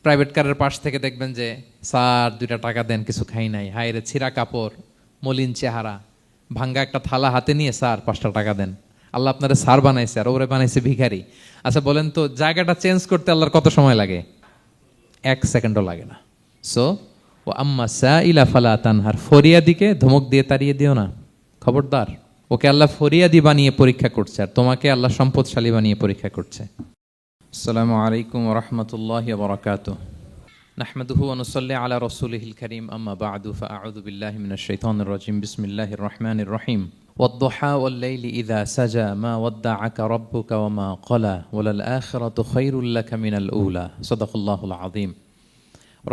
Private কারের পাশ থেকে দেখবেন যে স্যার 2টা টাকা দেন, কিছু খাই নাই, হায় রে ছিঁড়া কাপড়, মলিন চেহারা, ভাঙ্গা একটা থালা হাতে নিয়ে স্যার 5টা টাকা দেন। আল্লাহ আপনারা স্যার বানাইছে আর ওরে বানাইছে ভিখারি। আচ্ছা বলেন তো, জায়গাটা চেঞ্জ করতে আল্লাহর কত সময় লাগে? 1 সেকেন্ডও লাগে না। সো ও আম্মা সাইলা ফালা তানহার, ফরিয়াদিকে ধমক দিয়ে তাড়িয়ে দিও না, খবরদার। ওকে আল্লাহ ফরিয়াদি বানিয়ে পরীক্ষা করছে, আর তোমাকে আল্লাহ সম্পদশালী বানিয়ে পরীক্ষা করছে। আসসালামু আলাইকুম ওয়া রাহমাতুল্লাহি ওয়া বারাকাতুহু। নাহমাদুহু ওয়া নুসাল্লি আলা রাসূলিহিল কারীম, আম্মা বা'দু, ফাআউযু বিল্লাহি মিনাশ শাইতানির রাজীম। বিসমিল্লাহির রাহমানির রাহিম। ওয়াদ-দুহা ওয়াল-লাইলি ইযা সাজা মা ওয়াদ্দা'আকা রাব্বুকা ওয়া মা ক্বালা ওয়ালাল আখিরাতু খায়রুল লাকা মিনাল উলা। সাদাকাল্লাহুল আযীম।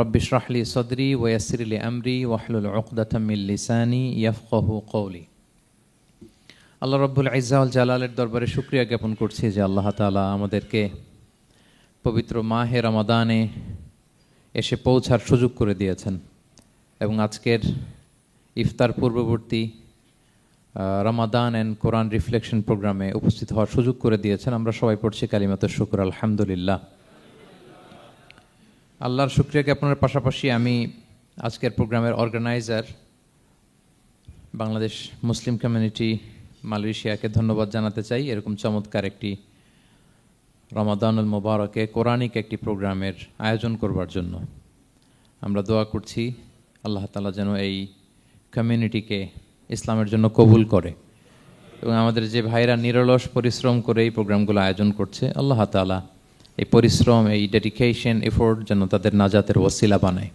রব্বি ইশরাহ লি সাদরি ওয়া ইয়াসসির লি আমরি ওয়াহলুল উকদাতাম মিন লিসানি ইয়াফকাহু কওলি। আল্লাহ রাব্বুল ইজ্জা ওয়াল জালালের দরবারে শুকরিয়া জ্ঞাপন করছি যে আল্লাহ তাআলা আমাদেরকে পবিত্র মাহে রমাদানে এসে পৌঁছার সুযোগ করে দিয়েছেন এবং আজকের ইফতার পূর্ববর্তী রমাদান অ্যান্ড কোরআন রিফ্লেকশন প্রোগ্রামে উপস্থিত হওয়ার সুযোগ করে দিয়েছেন। আমরা সবাই পড়ছি কালিমাতুশ শুকর, আলহামদুলিল্লাহ। আল্লাহর শুকরিয়া জ্ঞাপনের পাশাপাশি আমি আজকের প্রোগ্রামের অর্গানাইজার বাংলাদেশ মুসলিম কমিউনিটি মালয়েশিয়াকে ধন্যবাদ জানাতে চাই, এরকম চমৎকার একটি রমাদানুল মুবারকে কোরআনিক একটি প্রোগ্রামের আয়োজন করবার জন্য। আমরা দোয়া করছি আল্লাহ তাআলা যেন এই কমিউনিটিকে ইসলামের জন্য কবুল করে এবং আমাদের যে ভাইরা নিরলস পরিশ্রম করে এই প্রোগ্রামগুলো আয়োজন করছে, আল্লাহ তাআলা এই পরিশ্রম, এই ডেডিকেশন, এফোর্ট যেন তাদের নাজাতের ওসিলা বানায়।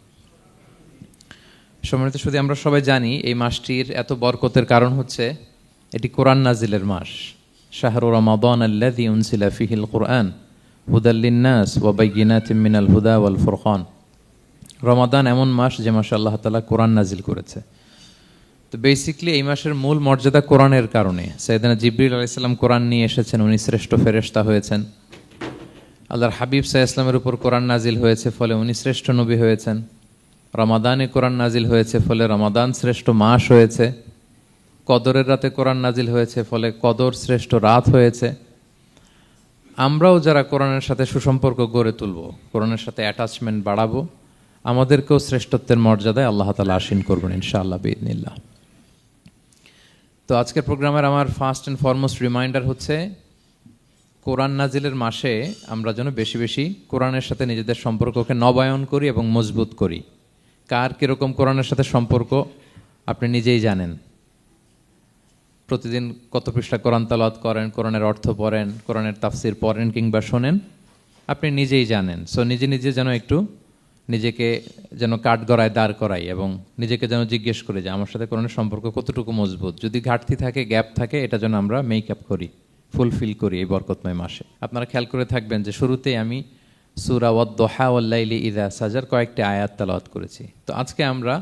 সম্মানিত শুধু আমরা সবাই জানি এই মাসটির এত বরকতের কারণ হচ্ছে এটি কোরআন নাজিলের মাস। শাহরু রমাদান আল্লাযী উনজিলা ফীহিল কুরআন হুদাল লিন-নাস ওয়া বাইয়িনাতিম মিনাল হুদা ওয়াল ফুরকান। রমাদান এমন মাস যে মাসে আল্লাহ তাআলা কোরআন নাজিল করেছে। তো বেসিক্যালি এই মাসের মূল মর্যাদা কোরআনের কারণে। সাইয়েদনা জিবরিল আলাইহিস সালাম কোরআন নিয়ে এসেছেন, উনি শ্রেষ্ঠ ফেরেশতা হয়েছেন। আল্লাহর হাবিব সাল্লাল্লাহু আলাইহি ওয়াসাল্লামের উপর কোরআন নাজিল হয়েছে, ফলে উনি শ্রেষ্ঠ নবী হয়েছেন। রমাদানে কোরআন নাজিল হয়েছে, ফলে রমাদান শ্রেষ্ঠ মাস হয়েছে। কদরের রাতে কোরআন নাজিল হয়েছে, ফলে কদর শ্রেষ্ঠ রাত হয়েছে। আমরাও যারা কোরআনের সাথে সুসম্পর্ক গড়ে তুলব, কোরআনের সাথে অ্যাটাচমেন্ট বাড়াবো, আমাদেরকেও শ্রেষ্ঠত্বের মর্যাদায় আল্লাহ তাআলা আসীন করবেন ইনশাআল্লাহ বিইذنিল্লাহ। তো আজকের প্রোগ্রামের আমার ফার্স্ট অ্যান্ড ফরমোস্ট রিমাইন্ডার হচ্ছে কোরআন নাজিলের মাসে আমরা যেন বেশি বেশি কোরআনের সাথে নিজেদের সম্পর্ককে নবায়ন করি এবং মজবুত করি। কার কীরকম কোরআনের সাথে সম্পর্ক আপনি নিজেই জানেন। প্রতিদিন কত পৃষ্ঠা কোরআন তেলাওয়াত করেন, কোরআনের অর্থ পড়েন, কোরআনের তাফসির পড়েন কিংবা শোনেন, আপনি নিজেই জানেন। সো নিজে নিজে যেন একটু নিজেকে যেন কাঠগড়ায় দাঁড় করাই এবং নিজেকে যেন জিজ্ঞেস করি যে আমার সাথে কোরআনের সম্পর্ক কতটুকু মজবুত। যদি ঘাটতি থাকে, গ্যাপ থাকে, এটা যেন আমরা মেক আপ করি, ফুলফিল করি এই বরকতময় মাসে। আপনারা খেয়াল করে থাকবেন যে শুরুতেই আমি সূরা ওয়াদ-দুহা ওয়াল-লাইলি ইযা সাজার কয়েকটি আয়াত তেলাওয়াত করেছি। তো আজকে আমরা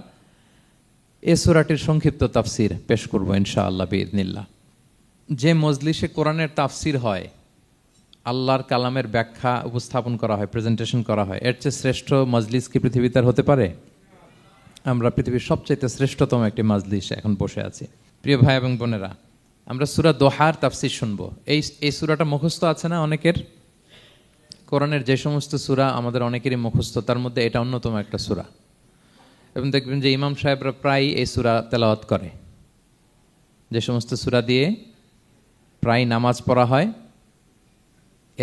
এই সূরাটির সংক্ষিপ্ত তাফসির পেশ করব ইনশাআল্লাহ বিইذنিল্লাহ। যে মজলিসে কোরআনের তাফসির হয়, আল্লাহর কালামের ব্যাখ্যা উপস্থাপন করা হয়, প্রেজেন্টেশন করা হয়, এর চেয়ে শ্রেষ্ঠ মজলিস কি পৃথিবীতে আর হতে পারে? আমরা পৃথিবীর সবচাইতে শ্রেষ্ঠতম একটি মজলিসে এখন বসে আছি। প্রিয় ভাই এবং বোনেরা, আমরা সূরা দোহার তাফসির শুনবো। এই সূরাটা মুখস্থ আছে না অনেকের? কোরআনের যে সমস্ত সূরা আমাদের অনেকেরই মুখস্থ, তার মধ্যে এটা অন্যতম একটা সূরা। এবং দেখবেন যে ইমাম সাহেবরা প্রায় এই সূরা তেলাওয়াত করে। যে সমস্ত সূরা দিয়ে প্রায় নামাজ পড়া হয়,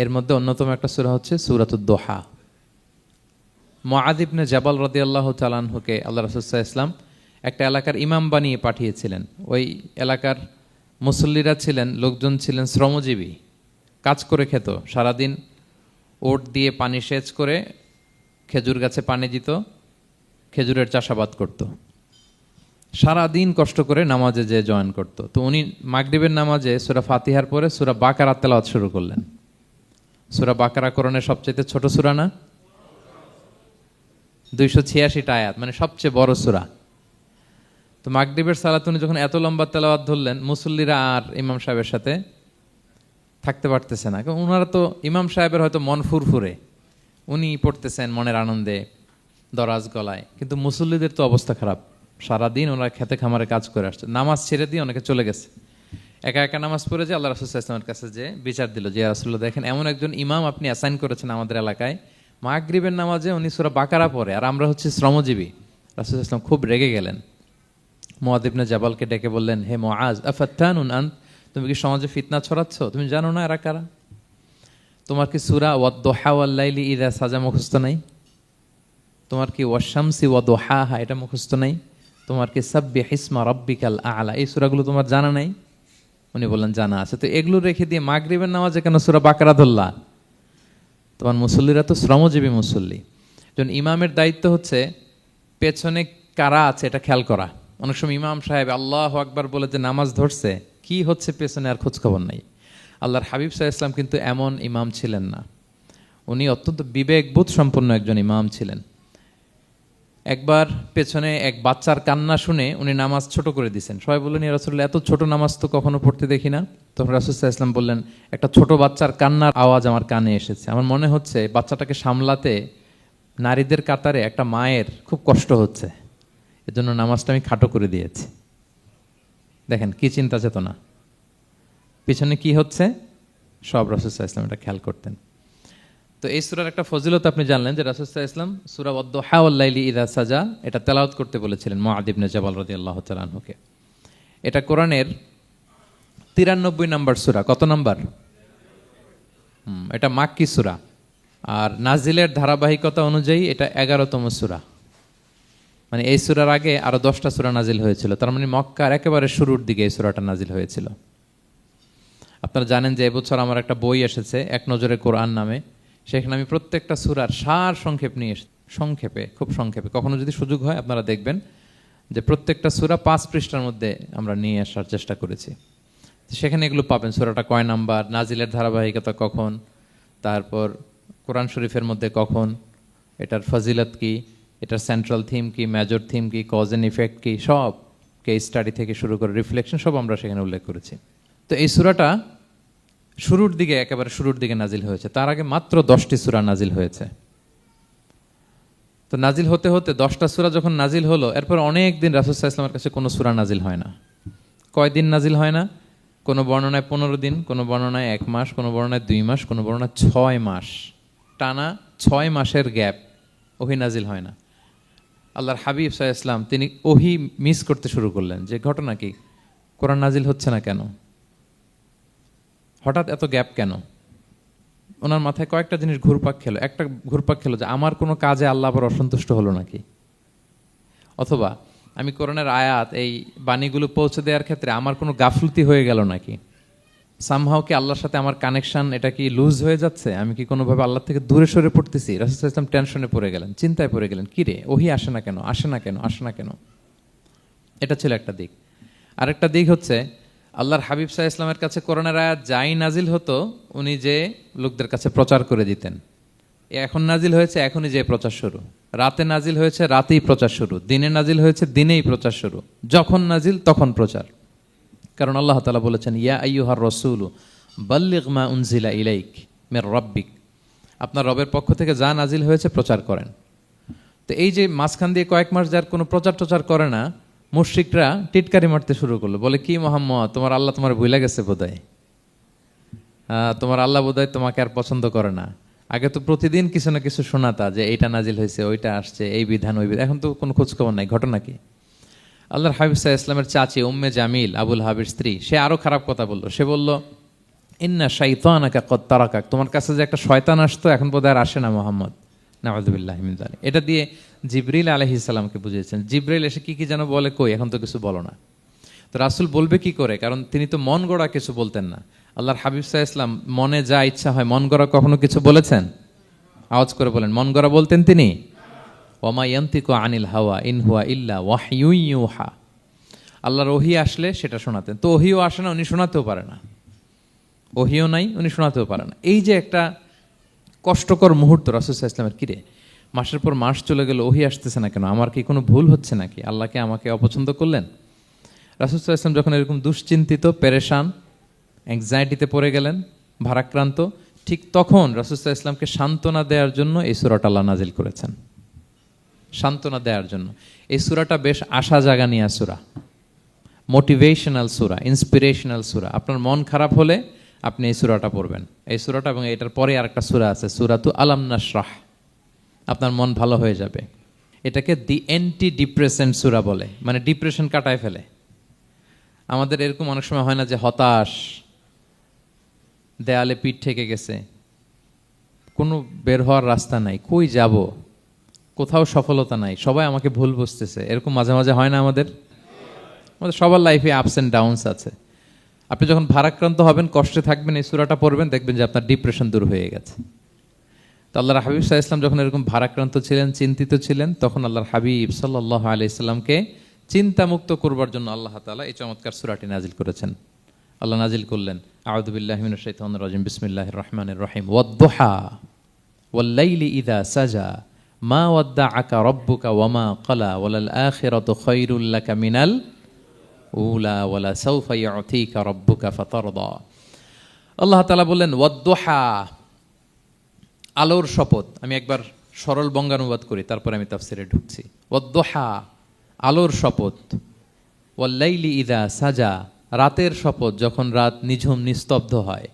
এর মধ্যে অন্যতম একটা সূরা হচ্ছে সূরাতুদ দোহা। মুআয ইবনে জাবাল রাদিয়াল্লাহু তাআলা আনহুকে আল্লাহ রাসূল সাল্লাল্লাহু আলাইহি ওয়াসাল্লাম একটা এলাকার ইমাম বানিয়ে পাঠিয়েছিলেন। ওই এলাকার মুসল্লিরা ছিলেন, লোকজন ছিলেন শ্রমজীবী, কাজ করে খেত। সারাদিন ওট দিয়ে পানি সেচ করে খেজুর গাছে পানি দিত, খেজুরের চাষাবাদ করত, সারাদিন কষ্ট করে নামাজে যে জয়েন করত। তো উনি মাগরিবের নামাজে সূরা ফাতিহার পরে সূরা বাকারা তেলাওয়াত শুরু করলেন। সূরা বাকারা কোরআনের সবচেয়ে ছোট সূরা না? 286টা আয়াত, মানে সবচেয়ে বড় সূরা। তো মাগরিবের সালাত উনি যখন এত লম্বা তেলাওয়াত ধরলেন, মুসল্লিরা আর ইমাম সাহেবের সাথে থাকতে পারতেছে না। কারণ ওনারা তো, ইমাম সাহেবের হয়তো মন ফুরফুরে, উনি পড়তেছেন মনের আনন্দে দরাজ গলায়, কিন্তু মুসল্লিদের তো অবস্থা খারাপ। সারাদিন ওনারা খেতে খামারে কাজ করে আসছে, নামাজ ছেড়ে দিয়ে অনেকে চলে গেছে। একা একা নামাজ পড়ে যে আল্লাহ রাসূল সাল্লাল্লাহু আলাইহি ওয়াসাল্লামের কাছে যে বিচার দিল যে ইয়া রাসূলুল্লাহ, দেখেন এমন একজন ইমাম আপনি অ্যাসাইন করেছেন আমাদের এলাকায়, মাগরিবের নামাজে উনি সূরা বাকারা পড়ে, আর আমরা হচ্ছে শ্রমজীবী। রাসূল সাল্লাল্লাহু আলাইহি ওয়াসাল্লাম খুব রেগে গেলেন, মুআয ইবনে জাবালকে ডেকে বললেন, হে মুআয, আফাত্তানুন আন্ত, তুমি কি সমাজে ফিতনা ছড়াচ্ছ? তুমি জানো না এরা কারা? তোমার কি সূরা ওয়াদ-দুহা ওয়াল-লাইলি ইযা সাজা মুখস্থ নাই? তোমার কি ওয়াশ-শামসি ওয়া-দুহাহা এটা মুখস্থ নাই? তোমার কি সাব্বিহ ইসমা রাব্বিকাল আ'লা এই সূরাগুলো তোমার জানা নাই? উনি বললেন জানা আছে। তো এগুলো রেখে দিয়ে মাগরিবের নামাজে কেন সূরা বাকারা ধরলা? তোমার মুসল্লিরা তো শ্রমজীবী মুসল্লি। যখন ইমামের দায়িত্ব হচ্ছে পেছনে কারা আছে এটা খেয়াল করা। অনেক সময় ইমাম সাহেব আল্লাহু আকবার বলে যে নামাজ ধরছে, কি হচ্ছে পেছনে আর খোঁজ খবর নাই। আল্লাহর হাবিব সাল্লাল্লাহু আলাইহি ওয়াসাল্লাম কিন্তু এমন ইমাম ছিলেন না, উনি অত্যন্ত বিবেকবোধ সম্পন্ন একজন ইমাম ছিলেন। একবার পেছনে এক বাচ্চার কান্না শুনে উনি নামাজ ছোট করে দিয়েছেন। সবাই বললেন, ইয়া রাসূলুল্লাহ, এত ছোট নামাজ তো কখনো পড়তে দেখি না। তখন রাসূল সাল্লাল্লাহু আলাইহি ওয়াসাল্লাম বললেন, একটা ছোট বাচ্চার কান্নার আওয়াজ আমার কানে এসেছে, আমার মনে হচ্ছে বাচ্চাটাকে সামলাতে নারীদের কাতারে একটা মায়ের খুব কষ্ট হচ্ছে, এজন্য নামাজটা আমি খাটো করে দিয়েছি। দেখেন কি চিন্তা চেতনা, পিছনে কি হচ্ছে সব রাসূল সাল্লাল্লাহু আলাইহি ওয়াসাল্লাম এটা খেয়াল করতেন। তো এই সূরার একটা ফজিলত আপনি জানলেন যে রাসূল সাল্লাল্লাহু আলাইহি ওয়াসাল্লাম সূরা ওয়াদ-দুহা ওয়াল-লাইলি ইযা সাজা এটা তেলাওয়াত করতে বলেছিলেন মুআয ইবনে জাবাল রাদিয়াল্লাহু তাআলা আনহুকে। এটা কোরআনের 93 নম্বর সূরা। কত নাম্বার? এটা মাক্কি সূরা, আর নাজিলের ধারাবাহিকতা অনুযায়ী এটা 11তম সূরা। মানে এই সূরার আগে আরো 10টা সূরা নাজিল হয়েছিল, তার মানে মক্কার একেবারে শুরুর দিকে এই সূরাটা নাজিল হয়েছিল। আপনারা জানেন যে এবছর আমার একটা বই এসেছে এক নজরে কোরআন নামে, সেখানে আমি প্রত্যেকটা সূরার সার সংক্ষেপ নিয়ে সংক্ষেপে, খুব সংক্ষেপে, কখনো যদি সুযোগ হয় আপনারা দেখবেন যে প্রত্যেকটা সূরা 5 পৃষ্ঠার মধ্যে আমরা নিয়ে আসার চেষ্টা করেছি। সেখানে এগুলো পাবেন, সূরাটা কয় নাম্বার, নাজিলের ধারাবাহিকতা কখন, তারপর কোরআন শরীফের মধ্যে কখন, এটার ফজিলত কি, এটার সেন্ট্রাল থিম কি, মেজর থিম কি, কজ এন্ড ইফেক্ট কি, সব কেস স্টাডি থেকে শুরু করে রিফ্লেকশন সব আমরা সেখানে উল্লেখ করেছি। তো এই সূরাটা শুরুর দিকে, একেবারে শুরুর দিকে নাজিল হয়েছে, তার আগে মাত্র 10টি সূরা নাজিল হয়েছে। তো নাজিল হতে হতে 10টা সূরা যখন নাজিল হলো, এরপর অনেক দিন রাসূল সাল্লাল্লাহু আলাইহি ওয়াসাল্লামের কাছে কোনো সূরা নাজিল হয় না। কয়দিন নাজিল হয় না? কোনো বর্ণনায় 15 দিন, কোনো বর্ণনায় 1 মাস, কোনো বর্ণনায় 2 মাস, কোনো বর্ণনায় 6 মাস, টানা 6 মাসের গ্যাপ ওহী নাজিল হয় না। আল্লাহর হাবিব সাল্লাল্লাহু আলাইহি ওয়াসাল্লাম তিনি ওহী মিস করতে শুরু করলেন, যে ঘটনা কি, কোরআন নাজিল হচ্ছে না কেন, হঠাৎ এত গ্যাপ কেন? ওনার মাথায় কয়েকটা জিনিস ঘুরপাক খেলো। একটা ঘুরপাক খেলো যে আমার কোনো কাজে আল্লাহ আবার অসন্তুষ্ট হলো নাকি, অথবা আমি কোরআনের আয়াত এই বাণীগুলো পৌঁছে দেওয়ার ক্ষেত্রে আমার কোনো গাফলতি হয়ে গেল নাকি, সামহাও কি আল্লাহর সাথে আমার কানেকশন এটা কি লুজ হয়ে যাচ্ছে, আমি কি কোনোভাবে আল্লাহ থেকে দূরে সরে পড়তেছি। রাসূল সাল্লাল্লাহু আলাইহি ওয়াসাল্লাম টেনশনে পড়ে গেলেন, চিন্তায় পড়ে গেলেন, কি রে ওহী আসে না কেন, আসে না কেন, আসে না কেন। এটা ছিল একটা দিক। আরেকটা দিক হচ্ছে আল্লাহর হাবিব সাল্লাল্লাহু আলাইহি ওয়াসাল্লামের কাছে কোরআনের আয়াত যাই নাজিল হতো উনি যে লোকদের কাছে প্রচার করে দিতেন, এখন নাজিল হয়েছে এখনই যে প্রচার শুরু, রাতে নাজিল হয়েছে রাতেই প্রচার শুরু, দিনে নাজিল হয়েছে দিনেই প্রচার শুরু, যখন নাজিল তখন প্রচার। কারণ আল্লাহ তাআলা বলেছেন, ইয়া আইয়ুহার রাসূলু বাল্লিগ মা উনজিলা ইলাইক মির রাব্বিক, আপনার রবের পক্ষ থেকে যা নাজিল হয়েছে প্রচার করেন। তো এই যে মাঝখান দিয়ে কয়েক মাস যার কোনো প্রচার টচার করে না, মুশরিকরা টিটকারি মারতে শুরু করলো, বলে কি মুহাম্মদ, তোমার আল্লাহ তোমার ভুলে গেছে বোধহয়, তোমার আল্লাহ বোধহয় তোমাকে আর পছন্দ করে না। আগে তো প্রতিদিন কিছু না কিছু শোনাতা যে এইটা নাজিল হয়েছে, ওইটা আসছে, এই বিধান ওই বিধান, এখন তো কোনো খোঁজখবর নাই। ঘটনা কি? আল্লাহর হাবিব সাল্লাল্লাহু আলাইহি ওয়াসাল্লামের চাচি উম্মে জামিল, আবুল হাবির স্ত্রী, সে আরো খারাপ কথা বললো। সে বলল, ইন্না শাইতানাকা কদ তারাকাক, তোমার কাছে যে একটা শয়তান আসতো এখন বোধহয় আর আসে না মুহাম্মদ, নাউযুবিল্লাহি মিন যালিক। এটা দিয়ে জিবরিল আলাইহিস সালামকে বুঝিয়েছেন। জিবরিল এসে কি কি যেন বলে, কই এখন তো কিছু বলো না। তো রাসূল বলবে কি করে, কারণ তিনি তো মন গড়া কিছু বলতেন না। আল্লাহর হাবিব সাল্লাল্লাহু আলাইহি ওয়াসাল্লাম মনে যা ইচ্ছা হয় মন গড়া কখনো কিছু বলেছেন? আওয়াজ করে বলেন, মন গড়া বলতেন তিনি? ওমা ইয়ান্তিকু আনিল হাওয়া ইন হুয়া ইল্লা ওয়াহয়ুন ইউহা, আল্লাহর ওহী আসলে সেটা শোনাতেন। তো ওহীও আসে না, উনি শোনাতেও পারে না, ওহীও নাই, উনি শোনাতেও পারে না। এই যে একটা কষ্টকর মুহূর্ত রাসূল সাল্লাল্লাহু আলাইহি ওয়াসাল্লামের, কিরে মাসের পর মাস চলে গেল ওহী আসতেছে না কেন, আমার কি কোনো ভুল হচ্ছে নাকি, আল্লাহকে আমাকে অপছন্দ করলেন? রাসূল সাল্লাল্লাহু আলাইহি ওয়াসাল্লাম যখন এরকম দুশ্চিন্তিত, পেরেশান, অ্যাংজাইটিতে পড়ে গেলেন, ভারাক্রান্ত, ঠিক তখন রাসূল সাল্লাল্লাহু আলাইহি ওয়াসাল্লামকে সান্ত্বনা দেওয়ার জন্য এই সূরাটা আল্লাহ নাজিল করেছেন। সান্ত্বনা দেওয়ার জন্য এই সূরাটা বেশ আশা জাগানিয়া সূরা, মোটিভেশনাল সূরা, ইন্সপিরেশনাল সূরা। আপনার মন খারাপ হলে আপনি এই সূরাটা পড়বেন, এই সূরাটা, এবং এটার পরে আরেকটা সূরা আছে, সূরাতু আলাম নাশরাহ, আপনার মন ভালো হয়ে যাবে। এটাকে দি অ্যান্টি ডিপ্রেসেন্ট সূরা বলে, মানে ডিপ্রেশন কাটায় ফেলে। আমাদের এরকম অনেক সময় হয় না যে হতাশ, দেয়ালে পিঠ ঠেকে গেছে, কোনো বের হওয়ার রাস্তা নাই, কই যাব, কোথাও সফলতা নাই, সবাই আমাকে ভুল বুঝতেছে, এরকম মাঝে মাঝে হয় না আমাদের? আমাদের সবার লাইফে আপস অ্যান্ড ডাউনস আছে। আপনি যখন ভারাক্রান্ত হবেন, কষ্টে থাকবেন, এই সূরাটা পড়বেন, দেখবেন যে আপনার ডিপ্রেশন দূর হয়ে গেছে। তো আল্লাহর হাবিব সাল্লাল্লাহু আলাইহি ওয়াসাল্লাম যখন এরকম ভারাক্রান্ত ছিলেন, চিন্তিত ছিলেন, তখন আল্লাহর হাবিব সাল্লাল্লাহু আলাইহি ওয়াসাল্লামকে চিন্তামুক্ত করবার জন্য আল্লাহ তাআলা এই চমৎকার সূরাটি নাজিল করেছেন। আল্লাহ নাজিল করলেন, আউযু বিল্লাহি মিনাশ শাইতানির রাজিম, বিসমিল্লাহির রহমানির রহিম, ওয়াদ-দুহা ওয়াল-লাইলি ইযা সাজা মা ওয়াদ্দাআকা রাব্বুকা ওয়া মা ক্বালা ওয়ালাল আখিরাতু খায়রুল লাকা মিনাল উলা ওয়ালা সাউফা ইউতিকা রাব্বুকা ফাতারদা। আল্লাহ তাআলা বললেন ওয়াদ-দুহা, আলোর শপথ। আমি একবার সরল বঙ্গানুবাদ করি, তারপরে আমি তাফসিরে ঢুকছি। ওয়াদ-দুহা, আলোর শপথ। ওয়াল-লাইলি ইযা সাজা, রাতের শপথ, যখন রাত নিঝুম নিস্তব্ধ হয়।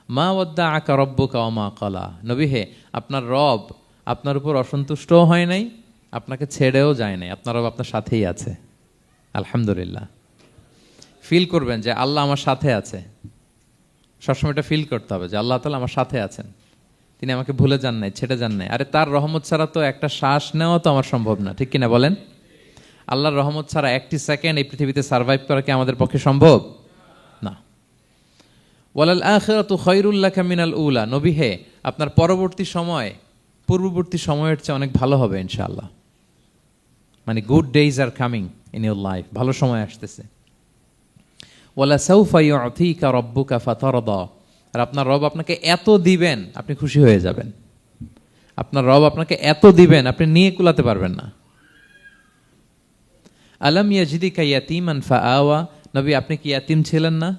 মা ওয়াদ্দাআকা রাব্বুকা ওয়া মা ক্বালা, নবী হে, আপনার রব আপনার উপর অসন্তুষ্টও হয় নাই, আপনাকে ছেড়েও যায় নাই, আপনার রব আপনার সাথেই আছে। আলহামদুলিল্লাহ। ফিল করবেন যে আল্লাহ আমার সাথে আছে। সবসময় এটা ফিল করতে হবে যে আল্লাহ তাআলা আমার সাথে আছেন, তিনি আমাকে ভুলে যান নাই, ছেড়ে যান নাই। আরে তার রহমত ছাড়া তো একটা শ্বাস নেওয়া তো আমার সম্ভব না, ঠিক কিনা বলেন? আল্লাহর রহমত ছাড়া একটি সেকেন্ড এই পৃথিবীতে সার্ভাইভ করা কি আমাদের পক্ষে সম্ভব না। ওয়ালাল আখিরাতু খায়রুল লাকা মিনাল উলা, নবী হে, আপনার পরবর্তী সময় পূর্ববর্তী সময়ের চেয়ে অনেক ভালো হবে ইনশাআল্লাহ। মানে good days are coming in your life, ভালো সময় আসতেছে। ওয়ালা সাউফা ইউতিকা রাব্বুকা ফাতারদা, আর আপনার রব আপনাকে এত দিবেন আপনি খুশি হয়ে যাবেন। আপনার রব আপনাকে এত দিবেন আপনি নিয়ে কুলাতে পারবেন না। আলাম ইয়াজিদিকা ইয়াতীমান ফাআওয়া, নবী আপনি কি ইয়াতীম ছিলেন না?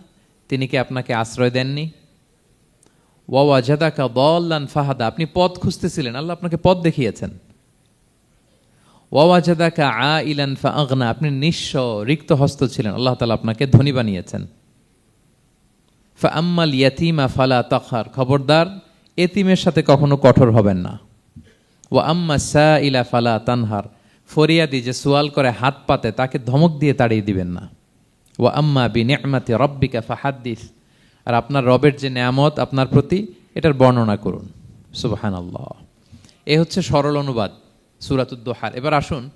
তিনি কি আপনাকে আশ্রয় দেননি? ওয়া ওয়াজাদাকা দাল্লান ফাহাদা, আপনি পথ খুঁজতেছিলেন, আল্লাহ আপনাকে পথ দেখিয়েছেন। ওয়া ওয়াজাদাকা আইলান ফাআগনা, আপনি নিঃস্ব রিক্ত হস্ত ছিলেন, আল্লাহ তাআলা আপনাকে ধনী বানিয়েছেন। ফাআম্মাল ইয়াতীমা ফালা তাকহার, খবরদার এতিমের সাথে কখনো কঠোর হবেন না। ওয়া আম্মা সাইলা ফালা তানহার, ফরিয়াদি যে সোয়াল করে হাত পাতে তাকে ধমক দিয়ে তাড়িয়ে দিবেন না। ওয়া আম্মা বিনি'মাতি রাব্বিকা ফাহাদ্দিস, আর আপনার রবের যে নেয়ামত আপনার প্রতি, এটার বর্ণনা করুন। সুবহানাল্লাহ। এ হচ্ছে সরল অনুবাদ সূরাতুদ দুহার। এবার আসুন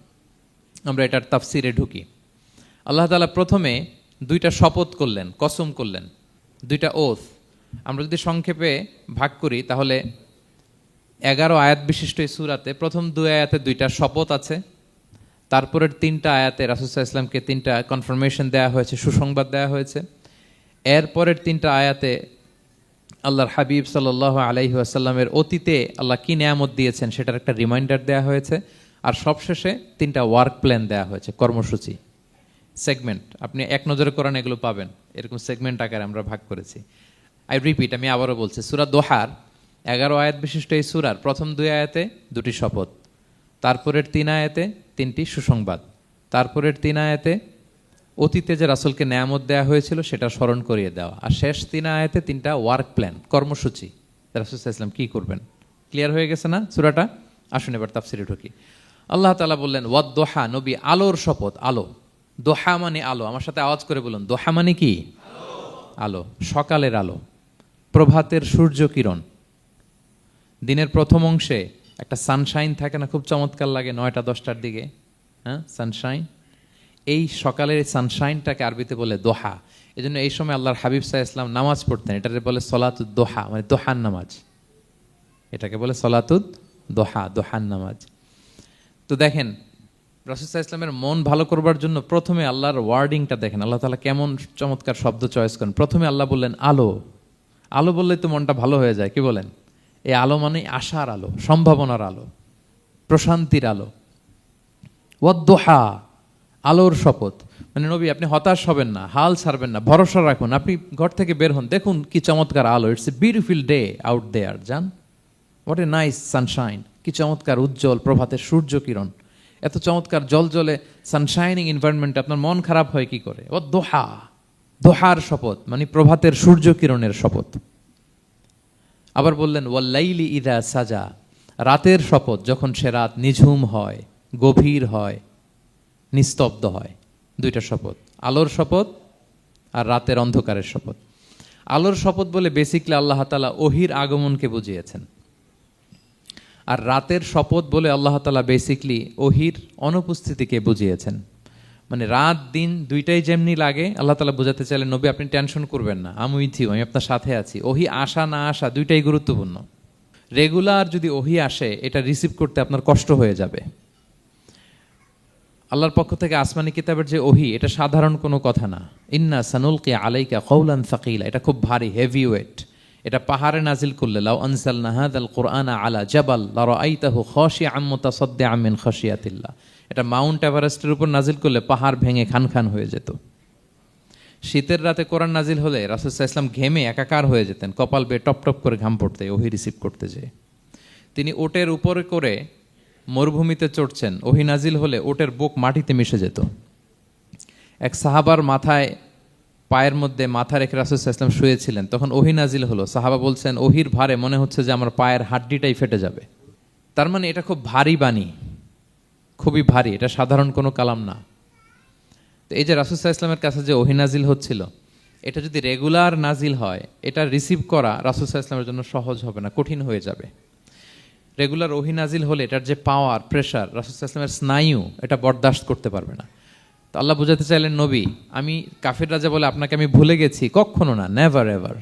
আমরা এটার তাফসিরে ঢুকি। আল্লাহ তাআলা প্রথমে দুইটা শপথ করলেন, কসম করলেন, দুইটা ওথ। আমরা যদি সংক্ষেপে ভাগ করি তাহলে 11 আয়াত বিশিষ্ট এই সূরাতে প্রথম 2 আয়াতে দুইটা শপথ আছে, তারপরের 3টা আয়াতে রাসূল সাল্লাল্লাহু আলাইহি ওয়াসাল্লামকে 3টা কনফার্মেশন দেওয়া হয়েছে, সুসংবাদ দেওয়া হয়েছে। এরপরের 3টা আয়াতে আল্লাহর হাবিব সাল্লাল্লাহু আলাইহি ওয়াসাল্লামের অতীতে আল্লাহ কি নেয়ামত দিয়েছেন সেটার একটা রিমাইন্ডার দেওয়া হয়েছে। আর সবশেষে 3টা ওয়ার্ক প্ল্যান দেওয়া হয়েছে, কর্মসূচি, সেগমেন্ট। আপনি এক নজরে কোরআন এগুলো পাবেন, এরকম সেগমেন্ট আকারে আমরা ভাগ করেছি। আই রিপিট, আমি আবারও বলছি, সূরা দোহার 11 আয়াত বিশিষ্ট এই সূরার প্রথম 2 আয়াতে 2টি শপথ, তারপরের 3 আয়াতে 3টি সুসংবাদ, তারপরের 3 আয়াতে অতীতে যে রাসূলকে নেয়ামত দেওয়া হয়েছিল সেটা স্মরণ করিয়ে দেওয়া, আর শেষ 3 আয়াতে 3টা ওয়ার্ক প্ল্যান, কর্মসূচি, রাসূল সাল্লাল্লাহু আলাইহি ওয়াসাল্লাম কি করবেন। ক্লিয়ার হয়ে গেছে না সূরাটা? আসুন এবার তাফসিরে ঢুকি। আল্লাহ তাআলা বললেন ওয়াদ-দুহা, নবী আলোর শপথ। আলো, দোহা মানে আলো। আমার সাথে আওয়াজ করে বলুন, দোহা মানে কি? আলো, সকালের আলো, প্রভাতের সূর্য কিরণ। দিনের প্রথম অংশে একটা সানশাইন থাকে না, খুব চমৎকার লাগে 9টা 10টার দিকে, হ্যাঁ, সানশাইন। এই সকালের এই সানশাইনটাকে আরবিতে বলে দোহা। এই জন্য এই সময় আল্লাহর হাবিব সাল্লাল্লাহু আলাইহি ওয়াসাল্লাম নামাজ পড়তেন, এটাকে বলে সলাতুদ দোহা, মানে দোহার নামাজ। এটাকে বলে সলাতুদ দোহা, দোহার নামাজ। তো দেখেন রাসূল সাল্লাল্লাহু আলাইহি ওয়াসাল্লামের মন ভালো করবার জন্য প্রথমে আল্লাহর ওয়ার্ডিংটা দেখেন, আল্লাহ তাআলা কেমন চমৎকার শব্দ চয়েস করেন। প্রথমে আল্লাহ বললেন আলো। আলো বললেই তো মনটা ভালো হয়ে যায়, কি বলেন? এই আলো মানে আশার আলো, সম্ভাবনার আলো, প্রশান্তির আলো। ওয়াদ-দুহা, আলোর শপথ। মানে নবী আপনি হতাশ হবেন না, হাল ছাড়বেন না, ভরসা রাখুন। আপনি ঘর থেকে বের হন, দেখুন কি চমৎকার আলো। It's a beautiful day out there, জান, হোয়াট এ নাইস সানশাইন। কি চমৎকার উজ্জ্বল প্রভাতের সূর্য কিরণ, এত চমৎকার জলজলে সানশাইনিং এনভায়রনমেন্টে আপনার মন খারাপ হয় কি করে? ওয়াদ-দুহা, দোহার শপথ মানে প্রভাতের সূর্য কিরণের শপথ। আবার বললেন ওয়াল-লাইলি ইযা সাজা, রাতের শপথ, যখন সে রাত নিঝুম হয়, গভীর হয়, নিস্তব্ধ হয়, দুইটা শপথ, আলোর শপথ আর রাতের অন্ধকারের শপথ। আলোর শপথ বলে বেসিকলি আল্লাহ তাআলা ওহির আগমনকে বুঝিয়েছেন, আর রাতের শপথ বলে আল্লাহ তাআলা বেসিকলি ওহির অনুপস্থিতিকে বুঝিয়েছেন। মানে রাত দিন দুইটাই যেমনি লাগে, আল্লাহ তাআলা বোঝাতে চাইলেন নবী আপনি টেনশন করবেন না, আমি উইথ ইউ, আমি আপনার সাথে আছি। ওহি আসা না আসা দুইটাই গুরুত্বপূর্ণ। রেগুলার যদি ওহি আসে, এটা রিসিভ করতে আপনার কষ্ট হয়ে যাবে। আল্লাহর পক্ষ থেকে আসমানি কিতাবের যে ওহি, এটা সাধারণ কোনো কথা না। ইন্না সানুলকি আলাইকা কওলান সাকিলা, এটা খুব ভারী, হেভি ওয়েট। এটা পাহাড়ে নাজিল করলে, লাউ আনজালনা হাযাল কুরআনা আলা জাবাল লারাআইতাহু খাশিআম মুতাসাদ্দিআম মিন খাশিয়াতিল্লাহ, এটা মাউন্ট এভারেস্টের উপর নাজিল করলে পাহাড় ভেঙে খান খান হয়ে যেত। শীতের রাতে কোরআন নাজিল হলে রাসূল সাল্লাল্লাহু আলাইহি ওয়াসাল্লাম ঘেমে একাকার হয়ে যেতেন, কপাল বেয়ে টপ টপ করে ঘাম পড়তে ওহি রিসিভ করতে যেয়ে। তিনি ওটের উপরে করে মরুভূমিতে চড়ছেন, ওহি নাজিল হলে ওটের বুক মাটিতে মিশে যেত। এক সাহাবার মাথায়, পায়ের মধ্যে মাথা রেখে রাসূল সাল্লাল্লাহু আলাইহি ওয়াসাল্লাম শুয়েছিলেন, তখন ওহি নাজিল হলো, সাহাবা বলছেন ওহির ভারে মনে হচ্ছে যে আমার পায়ের হাড্ডিটাই ফেটে যাবে। তার মানে এটা খুব ভারী বাণী, খুবই ভারী, এটা সাধারণ কোনো কালাম না। তো এই যে রাসূল সাল্লাল্লাহু আলাইহি ওয়াসাল্লামের কাছে যে ওহি নাজিল হচ্ছিল, এটা যদি রেগুলার নাজিল হয়, এটা রিসিভ করা রাসূল সাল্লাল্লাহু আলাইহি ওয়াসাল্লামের জন্য সহজ হবে না, কঠিন হয়ে যাবে। রেগুলার ওহি নাজিল হলে এটার যে পাওয়ার, প্রেশার, রাসূল সাল্লাল্লাহু আলাইহি ওয়াসাল্লামের স্নায়ু এটা বরদাস্ত করতে পারবে না। তো আল্লাহ বোঝাতে চাইলেন নবী, আমি কাফির রাজা বলে আপনাকে আমি ভুলে গেছি, কখনো না, নেভার এভার।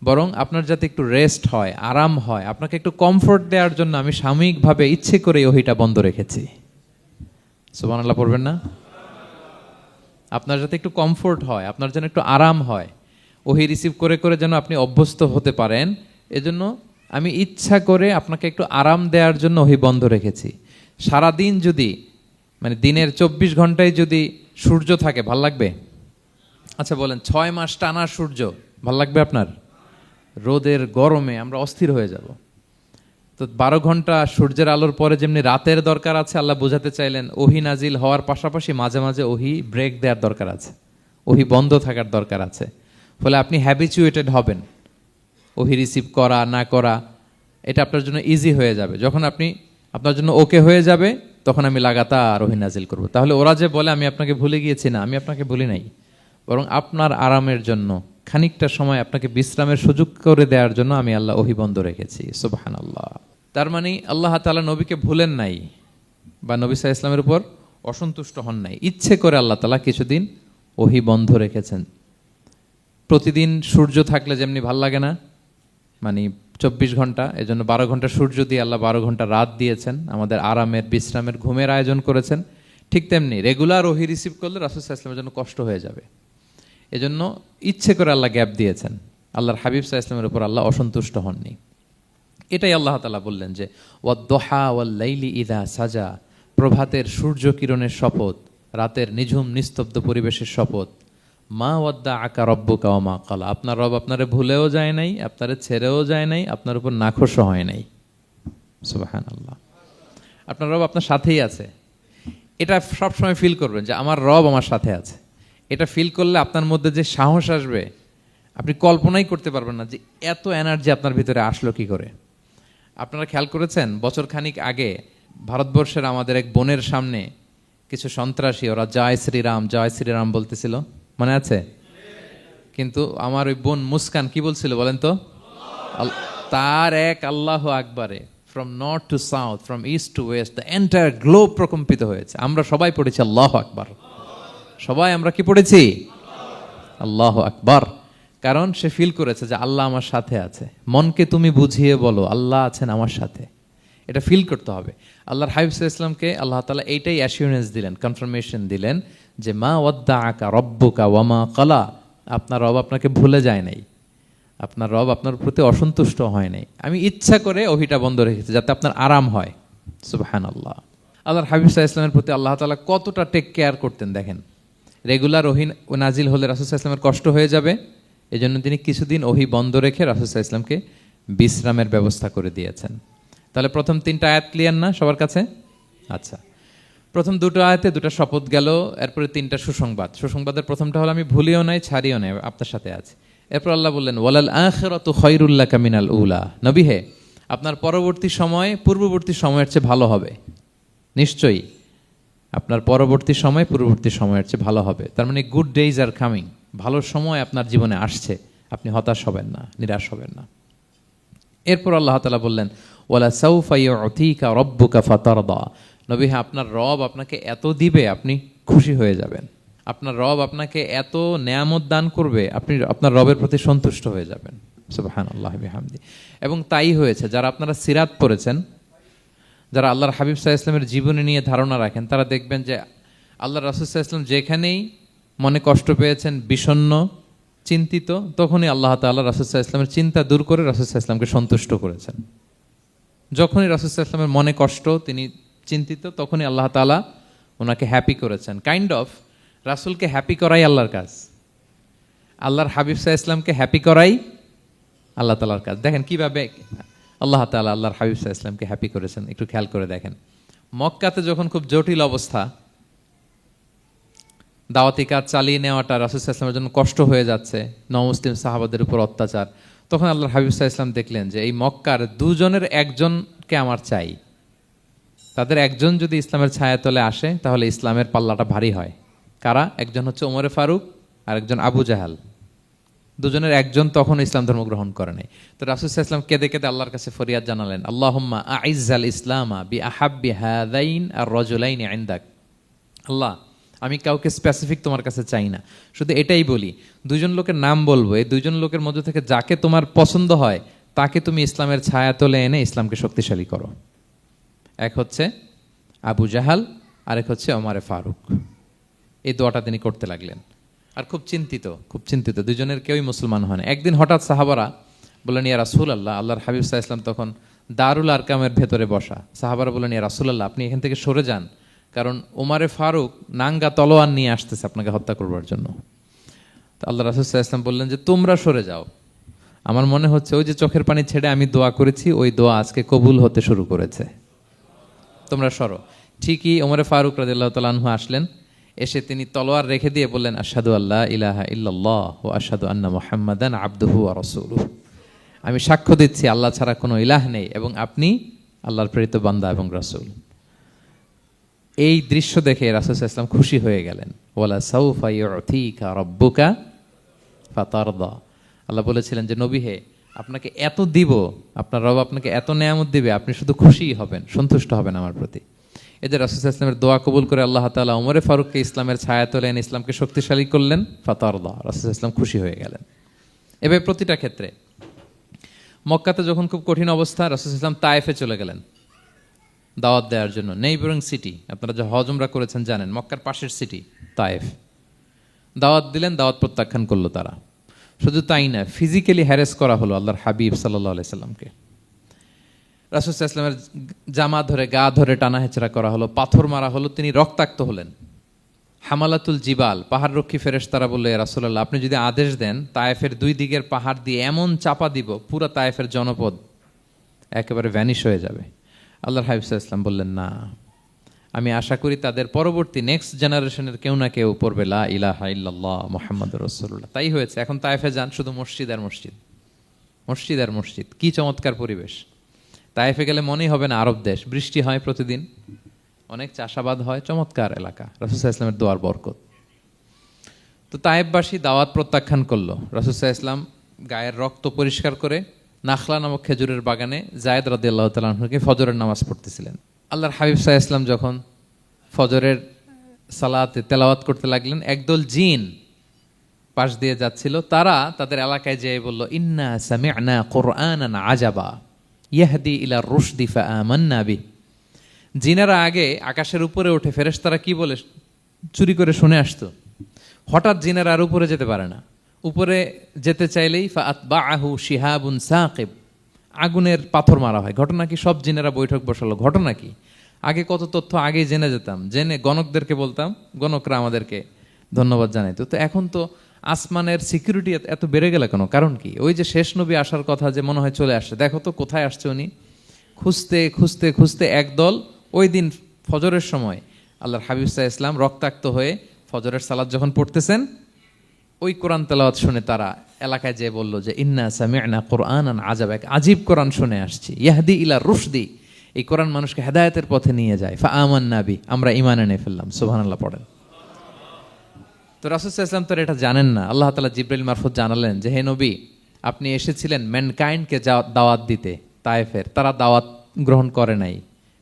বরং আপনার যাতে একটু রেস্ট হয়, আরাম হয়, আপনাকে একটু কমফোর্ট দেওয়ার জন্য আমি সাময়িকভাবে ইচ্ছে করে ওহিটা বন্ধ রেখেছি। সুবহানাল্লাহ পড়বেন না? আপনার যাতে একটু কমফোর্ট হয়, আপনার যেন একটু আরাম হয়, ওহি রিসিভ করে করে যেন আপনি অভ্যস্ত হতে পারেন, এজন্য আমি ইচ্ছা করে আপনাকে একটু আরাম দেওয়ার জন্য ওহি বন্ধ রেখেছি। সারাদিন যদি, মানে দিনের 24 ঘন্টায় যদি সূর্য থাকে, ভাল লাগবে? আচ্ছা বলেন, 6 মাস টানা সূর্য ভাল লাগবে আপনার? রোদের গরমে আমরা অস্থির হয়ে যাব। তো 12 ঘন্টা সূর্যের আলোর পরে যেমনি রাতের দরকার আছে, আল্লাহ বোঝাতে চাইলেন ওহি নাজিল হওয়ার পাশাপাশি মাঝে মাঝে ওহি ব্রেক দেওয়ার দরকার আছে, ওহি বন্ধ থাকার দরকার আছে। ফলে আপনি হ্যাবিচুয়েটেড হবেন, ওহি রিসিভ করা না করা এটা আপনার জন্য ইজি হয়ে যাবে। যখন আপনি, আপনার জন্য ওকে হয়ে যাবে, তখন আমি লাগাতার ওহি নাজিল করব। তাহলে ওরা যে বলে আমি আপনাকে ভুলে গিয়েছি, না, আমি আপনাকে ভুলি নাই, বরং আপনার আরামের জন্য খানিকটা সময় আপনাকে বিশ্রামের সুযোগ করে দেওয়ার জন্য আমি আল্লাহ ওহি বন্ধ রেখেছি। সুবহানাল্লাহ। তার মানে আল্লাহ তাআলা নবীকে ভুলেন নাই বা নবী সাল্লাল্লাহু আলাইহি ওয়াসাল্লামের উপর অসন্তুষ্ট হন নাই, ইচ্ছে করে আল্লাহ তাআলা কিছুদিন ওহি বন্ধ রেখেছেন। প্রতিদিন সূর্য থাকলে যেমনি ভাল লাগে না, মানে 24 ঘন্টা, এজন্য 12 ঘন্টা সূর্য দিয়ে আল্লাহ 12 ঘন্টা রাত দিয়েছেন, আমাদের আরামের, বিশ্রামের, ঘুমের আয়োজন করেছেন। ঠিক তেমনি রেগুলার ওহি রিসিভ করলে রাসূল সাল্লাল্লাহু আলাইহি ওয়াসাল্লামের জন্য কষ্ট হয়ে যাবে, এজন্য ইচ্ছে করে আল্লাহ গ্যাপ দিয়েছেন। আল্লাহর হাবিব সাল্লাল্লাহু আলাইহি ওয়াসাল্লামের উপর আল্লাহ অসন্তুষ্ট হননি। এটাই আল্লাহ তাআলা বললেন যে ওয়াদ-দুহা ওয়াল-লাইলি ইযা সাজা, প্রভাতের সূর্য কিরণের শপথ, রাতের নিঝুম নিস্তব্ধ পরিবেশের শপথ। মা ওয়াদ্দাআকা রাব্বুকা ওয়া মা ক্বালা, আপনার রব আপনারে ভুলেও যায় নাই, আপনারে ছেড়েও যায় নাই, আপনার উপর নাখোশও হয় নাই। সুবহানাল্লাহ। আপনার রব আপনার সাথেই আছে, এটা সবসময় ফিল করবেন যে আমার রব আমার সাথে আছে। এটা ফিল করলে আপনার মধ্যে যে সাহস আসবে, আপনি কল্পনাই করতে পারবেন না যে এত এনার্জি আপনার ভিতরে আসলো কি করে। আপনারা খেয়াল করেছেন, বছর খানিক আগে ভারতবর্ষের আমাদের এক বোনের সামনে কিছু সন্ত্রাসী, ওরা জয় শ্রীরাম জয় শ্রীরাম বলতেছিল, মনে আছে? কিন্তু আমার ওই বোন মুস্কান কি বলছিল বলেন তো? তার এক আল্লাহু আকবারে from north to south, from east to west, the entire globe প্রকম্পিত হয়েছে। আমরা সবাই পড়েছি আল্লাহু আকবার, সবাই আমরা কি পড়েছি? আল্লাহু আকবার। কারণ সে ফিল করেছে যে আল্লাহ আমার সাথে আছে। মনকে তুমি বুঝিয়ে বলো আল্লাহ আছেন আমার সাথে, এটা ফিল করতে হবে। আল্লাহর হাবিব সাল্লাল্লাহু আলাইহি ওয়াসাল্লামকে আল্লাহ তাআলা এইটাই অ্যাসিউরেন্স দিলেন, কনফার্মেশন দিলেন যে মা ওয়াদ্দাআকা রাব্বুকা ওয়া মা ক্বালা, আপনার রব আপনাকে ভুলে যায় নাই, আপনার রব আপনার প্রতি অসন্তুষ্ট হয় নাই। আমি ইচ্ছা করে ওহিটা বন্ধ রেখেছি যাতে আপনার আরাম হয়। সুবহানাল্লাহ। আল্লাহর হাবিব সাল্লাল্লাহু আলাইহি ওয়াসাল্লামের প্রতি আল্লাহ তাআলা কতটা টেক কেয়ার করতেন দেখেন। রেগুলার ওহি নাজিল হলে রাসূল সাল্লাল্লাহু আলাইহি ওয়াসাল্লামের কষ্ট হয়ে যাবে, এজন্য তিনি কিছুদিন ওহি বন্ধ রেখে রাসূল সাল্লাল্লাহু আলাইহি ওয়াসাল্লামকে বিশ্রামের ব্যবস্থা করে দিয়েছেন। তাহলে প্রথম 3টা আয়াত ক্লিয়ার না সবার কাছে? আচ্ছা, প্রথম 2টো আয়াতে 2টা শপথ গেল, এরপরে 3টা সুসংবাদ। সুসংবাদের প্রথমটা হলো আমি ভুলিও নাই ছাড়িও নাই, আপনার সাথে আছে। এরপর আল্লাহ বললেন ওয়ালাল আখিরাতু খায়রুল লাকা মিনাল উলা, নবী হে আপনার পরবর্তী সময় পূর্ববর্তী সময়ের চেয়ে ভালো হবে, নিশ্চয়ই আপনার পরবর্তী সময় পূর্ববর্তী সময়ের চেয়ে ভালো হবে। তার মানে গুড ডেইজ আর কামিং, ভালো সময় আপনার জীবনে আসছে, আপনি হতাশ হবেন না, নিরাশ হবেন না। এরপর আল্লাহ তাআলা বললেন, ওয়ালা সাউফা ইউতিকা রাব্বুকা ফাতারদা, নবী হ্যাঁ, আপনার রব আপনাকে এত দিবে আপনি খুশি হয়ে যাবেন। আপনার রব আপনাকে এত নেয়ামত দান করবে, আপনি আপনার রবের প্রতি সন্তুষ্ট হয়ে যাবেন। সুবহানাল্লাহি বিহামদি। এবং তাই হয়েছে। যারা আপনারা সিরাত পড়েছেন, যারা আল্লাহর হাবিব সাল্লাল্লাহু আলাইহি ওয়াসাল্লামের জীবনী নিয়ে ধারণা রাখেন, তারা দেখবেন যে আল্লাহর রাসূল সাল্লাল্লাহু আলাইহি ওয়াসাল্লাম যেখানেই মনে কষ্ট পেয়েছেন, বিষণ্ণ, চিন্তিত, তখনই আল্লাহ তাআলা রাসূল সাল্লাল্লাহু আলাইহি ওয়াসাল্লামের চিন্তা দূর করে রাসূল সাল্লাল্লাহু আলাইহি ওয়াসাল্লামকে সন্তুষ্ট করেছেন। যখনই রাসূল সাল্লাল্লাহু আলাইহি ওয়াসাল্লামের মনে কষ্ট, তিনি চিন্তিত, তখনই আল্লাহ তাআলা ওনাকে হ্যাপি করেছেন। কাইন্ড অফ রাসূলকে হ্যাপি করাই আল্লাহর কাজ, আল্লাহর হাবিব সাল্লাল্লাহু আলাইহি ওয়াসাল্লামকে হ্যাপি করাই আল্লাহ তাআলার কাজ। দেখেন কিভাবে আল্লাহ তাআলা আল্লাহর হাবিব সাল্লাল্লাহু আলাইহি ওয়াসাল্লামকে হ্যাপি করেছেন, একটু খেয়াল করে দেখেন। মক্কাতে যখন খুব জটিল অবস্থা, দাওয়াতি কাজ চালিয়ে নেওয়াটা রাসূল সাল্লাল্লাহু আলাইহি ওয়াসাল্লামের জন্য কষ্ট হয়ে যাচ্ছে, নমুসলিম সাহাবাদের উপর অত্যাচার, তখন আল্লাহর হাবিব সাল্লাল্লাহু আলাইহি ওয়াসাল্লাম দেখলেন যে এই মক্কার দুজনের একজনকে আমার চাই। তাদের একজন যদি ইসলামের ছায়াতলে আসে তাহলে ইসলামের পাল্লাটা ভারী হয়। কারা? একজন হচ্ছে ওমরে ফারুক আর একজন আবু জাহাল। দুজনের একজন তখন ইসলাম ধর্ম গ্রহণ করে নাই। তো রাসূল সাল্লাল্লাহু আলাইহি ওয়াসাল্লাম কেঁদে কেঁদে আল্লাহর কাছে ফরিয়াদ জানালেন, আল্লাহুম্মা আইজ্জাল ইসলামা বিআহাব্বি হাযাইন আর রাজুলাইনি ইনদাক। আল্লাহ, আমি কাউকে স্পেসিফিক তোমার কাছে চাই না, শুধু এটাই বলি, দুইজন লোকের নাম বলবো, এই দুইজন লোকের মধ্যে থেকে যাকে তোমার পছন্দ হয় তাকে তুমি ইসলামের ছায়াতলে এনে ইসলামকে শক্তিশালী করো। এক হচ্ছে আবু জাহাল, আরেক হচ্ছে ওমরে ফারুক। এই দোয়াটা তিনি করতে লাগলেন। আর খুব চিন্তিত, দুজনের কেউই মুসলমান হয় না। একদিন হঠাৎ সাহাবারা বললেন, ইয়া রাসূলুল্লাহ, আল্লাহর হাবিব সাল্লাল্লাহু আলাইহি ওয়াসাল্লাম তখন দারুল আরকামের ভেতরে বসা। সাহাবারা বললেন, ইয়া রাসূলুল্লাহ, আপনি এখান থেকে সরে যান, কারণ ওমরে ফারুক নাঙ্গা তলোয়ার নিয়ে আসতেছে আপনাকে হত্যা করবার জন্য। তো আল্লাহ রাসূল সাল্লাল্লাহু আলাইহি ওয়াসাল্লাম বললেন যে তোমরা সরে যাও, আমার মনে হচ্ছে ওই যে চোখের পানি ছেড়ে আমি দোয়া করেছি, ওই দোয়া আজকে কবুল হতে শুরু করেছে, তোমরা সরো। ঠিকই ওমরে ফারুক রাদিয়াল্লাহু তাআলা আনহু আসলেন, এসে তিনি তলোয়ার রেখে দিয়ে বললেন, আশহাদু আল্লা ইলাহা ইল্লাল্লাহ ওয়া আশহাদু আন্না মুহাম্মাদান আবদুহু ওয়া রাসূলুহু, আমি সাক্ষ্য দিচ্ছি আল্লাহ ছাড়া কোনো ইলাহ নেই এবং আপনি আল্লাহর প্রেরিত বান্দা এবং রাসূল। এই দৃশ্য দেখে রাসূল সাল্লাল্লাহু আলাইহি ওয়াসাল্লাম খুশি হয়ে গেলেন। ওয়ালা সাউফা ইউতিকা রাব্বুকা ফাতারদা, আল্লাহ বলেছিলেন যে নবী হে, আপনাকে এত দিব, আপনার রব আপনাকে এত নেয়ামত দিবে, আপনি শুধু খুশিই হবেন, সন্তুষ্ট হবেন আমার প্রতি। এদের রাসূল সাল্লাল্লাহু আলাইহি ওয়াসাল্লামের দোয়া কবুল করে আল্লাহ তাআলা ওমরে ফারুককে ইসলামের ছায়াতলে এনে ইসলামকে শক্তিশালী করলেন। ফাতারদা, রাসূল সাল্লাল্লাহু আলাইহি ওয়াসাল্লাম খুশি হয়ে গেলেন। এভাবে প্রতিটা ক্ষেত্রে। মক্কাতে যখন খুব কঠিন অবস্থা, রাসূল সাল্লাল্লাহু আলাইহি ওয়াসাল্লাম তায়েফে চলে গেলেন দাওয়াত দেওয়ার জন্য। নেইবারিং সিটি, আপনারা যে হজ উমরা করেছেন জানেন, মক্কার পাশের সিটি তায়েফ। দাওয়াত দিলেন, দাওয়াত প্রত্যাখ্যান করলো তারা। শুধু তাই না, ফিজিক্যালি হ্যারেস করা হলো আল্লাহর হাবিব সাল্লাল্লাহু আলাইহি সাল্লামকে। রাসূল সাল্লাল্লাহু আলাইহি ওয়াসাল্লামের জামা ধরে, গা ধরে টানা হেচড়া করা হলো, পাথর মারা হলো, তিনি রক্তাক্ত হলেন। হামালাতুল জিবাল, পাহাড় রক্ষী ফেরেশতারা বলল, ইয়া রাসূলুল্লাহ, আপনি যদি আদেশ দেন তায়েফের দুই দিকের পাহাড় দিয়ে এমন চাপা দিব, পুরো তায়েফের জনপদ একেবারে ভ্যানিশ হয়ে যাবে। আল্লাহর হাবিব সাল্লাল্লাহু আলাইহি ওয়াসাল্লাম বললেন, না, আমি আশা করি তাদের পরবর্তী নেক্সট জেনারেশনের কেউ না কেউ পড়বে লা ইলাহা ইল্লাল্লাহ মুহাম্মাদুর রাসূলুল্লাহ। তাই হয়েছে। এখন তায়েফে যান, শুধু মসজিদ আর মসজিদ, মসজিদ আর মসজিদ। কি চমৎকার পরিবেশ! তায়েফে গেলে মনেই হবে না আরব দেশ। বৃষ্টি হয় প্রতিদিন, অনেক চাষাবাদ হয়, চমৎকার এলাকা। রাসূল সাল্লাল্লাহু আলাইহি ওয়াসাল্লামের দোয়ার বরকত। তো তায়েফবাসী দাওয়াত প্রত্যাখ্যান করলো। রাসূল সাল্লাল্লাহু আলাইহি ওয়াসাল্লাম গায়ের রক্ত পরিষ্কার করে নাখলা নামক খেজুরের বাগানে যায়েদ রাদিয়াল্লাহু তাআলা আনহুকে ফজরের নামাজ পড়তেছিলেন। আল্লাহর হাবিব সাল্লাল্লাহু আলাইহি ওয়াসাল্লাম যখন ফজরের সালাতে তেলাওয়াত করতে লাগলেন, একদল জিন পাশ দিয়ে যাচ্ছিল। তারা তাদের এলাকায় যেয়ে বলল, ইন্না সামি'না কুরআনান আজাবা ইয়াহদি ইলা রুশদি ফাআমান্না বিহি। জিনেরা আগে আকাশের উপরে উঠে ফেরেশতারা কি বলে চুরি করে শুনে আসতো। হঠাৎ জিনেরা আর উপরে যেতে পারে না, উপরে যেতে চাইলেই ফাআতবাআহু শিহাবুন সাকিব, আগুনের পাথর মারা হয়। ঘটনা কি? সব জিনেরা বৈঠক বসালো। ঘটনা কি? আগে কত তথ্য আগেই জেনে যেতাম, জেনে গণকদেরকে বলতাম, গণকরা আমাদেরকে ধন্যবাদ জানাইতো। তো এখন তো আসমানের সিকিউরিটি এত বেড়ে গেল কেন? কারণ কি? ওই যে শেষ নবী আসার কথা যে মনে হয় চলে আসছে, দেখো তো কোথায় আসছে উনি। খুঁজতে খুঁজতে খুঁজতে একদল ওই দিন ফজরের সময় আল্লাহর হাবিব সাল্লাল্লাহু আলাইহি ওয়াসাল্লাম রক্তাক্ত হয়ে ফজরের সালাত যখন পড়তেছেন, ওই কোরআন তেলাওয়াত শুনে তারা এলাকায় যে বলল যে ইন্না সামি'না কুরআনান আজাব, এক আজীব কোরআন শুনে আসছি, ইয়াহদি ইলা রুশদি, এই কোরআন মানুষকে হেদায়েতের পথে নিয়ে যায়, ফা আমান্না বি, আমরা ঈমান এনে ফেললাম। সুবহানাল্লাহ পড়েন। তো রাসূল সাল্লাল্লাহু আলাইহি ওয়াসাল্লাম তো এটা জানেন না। আল্লাহ তাআলা জিবরাইল মারফত জানালেন যে হে নবী, আপনি এসেছিলেন ম্যানকাইন্ডকে দাওয়াত দিতে তায়েফের, তারা দাওয়াত গ্রহণ করে নাই,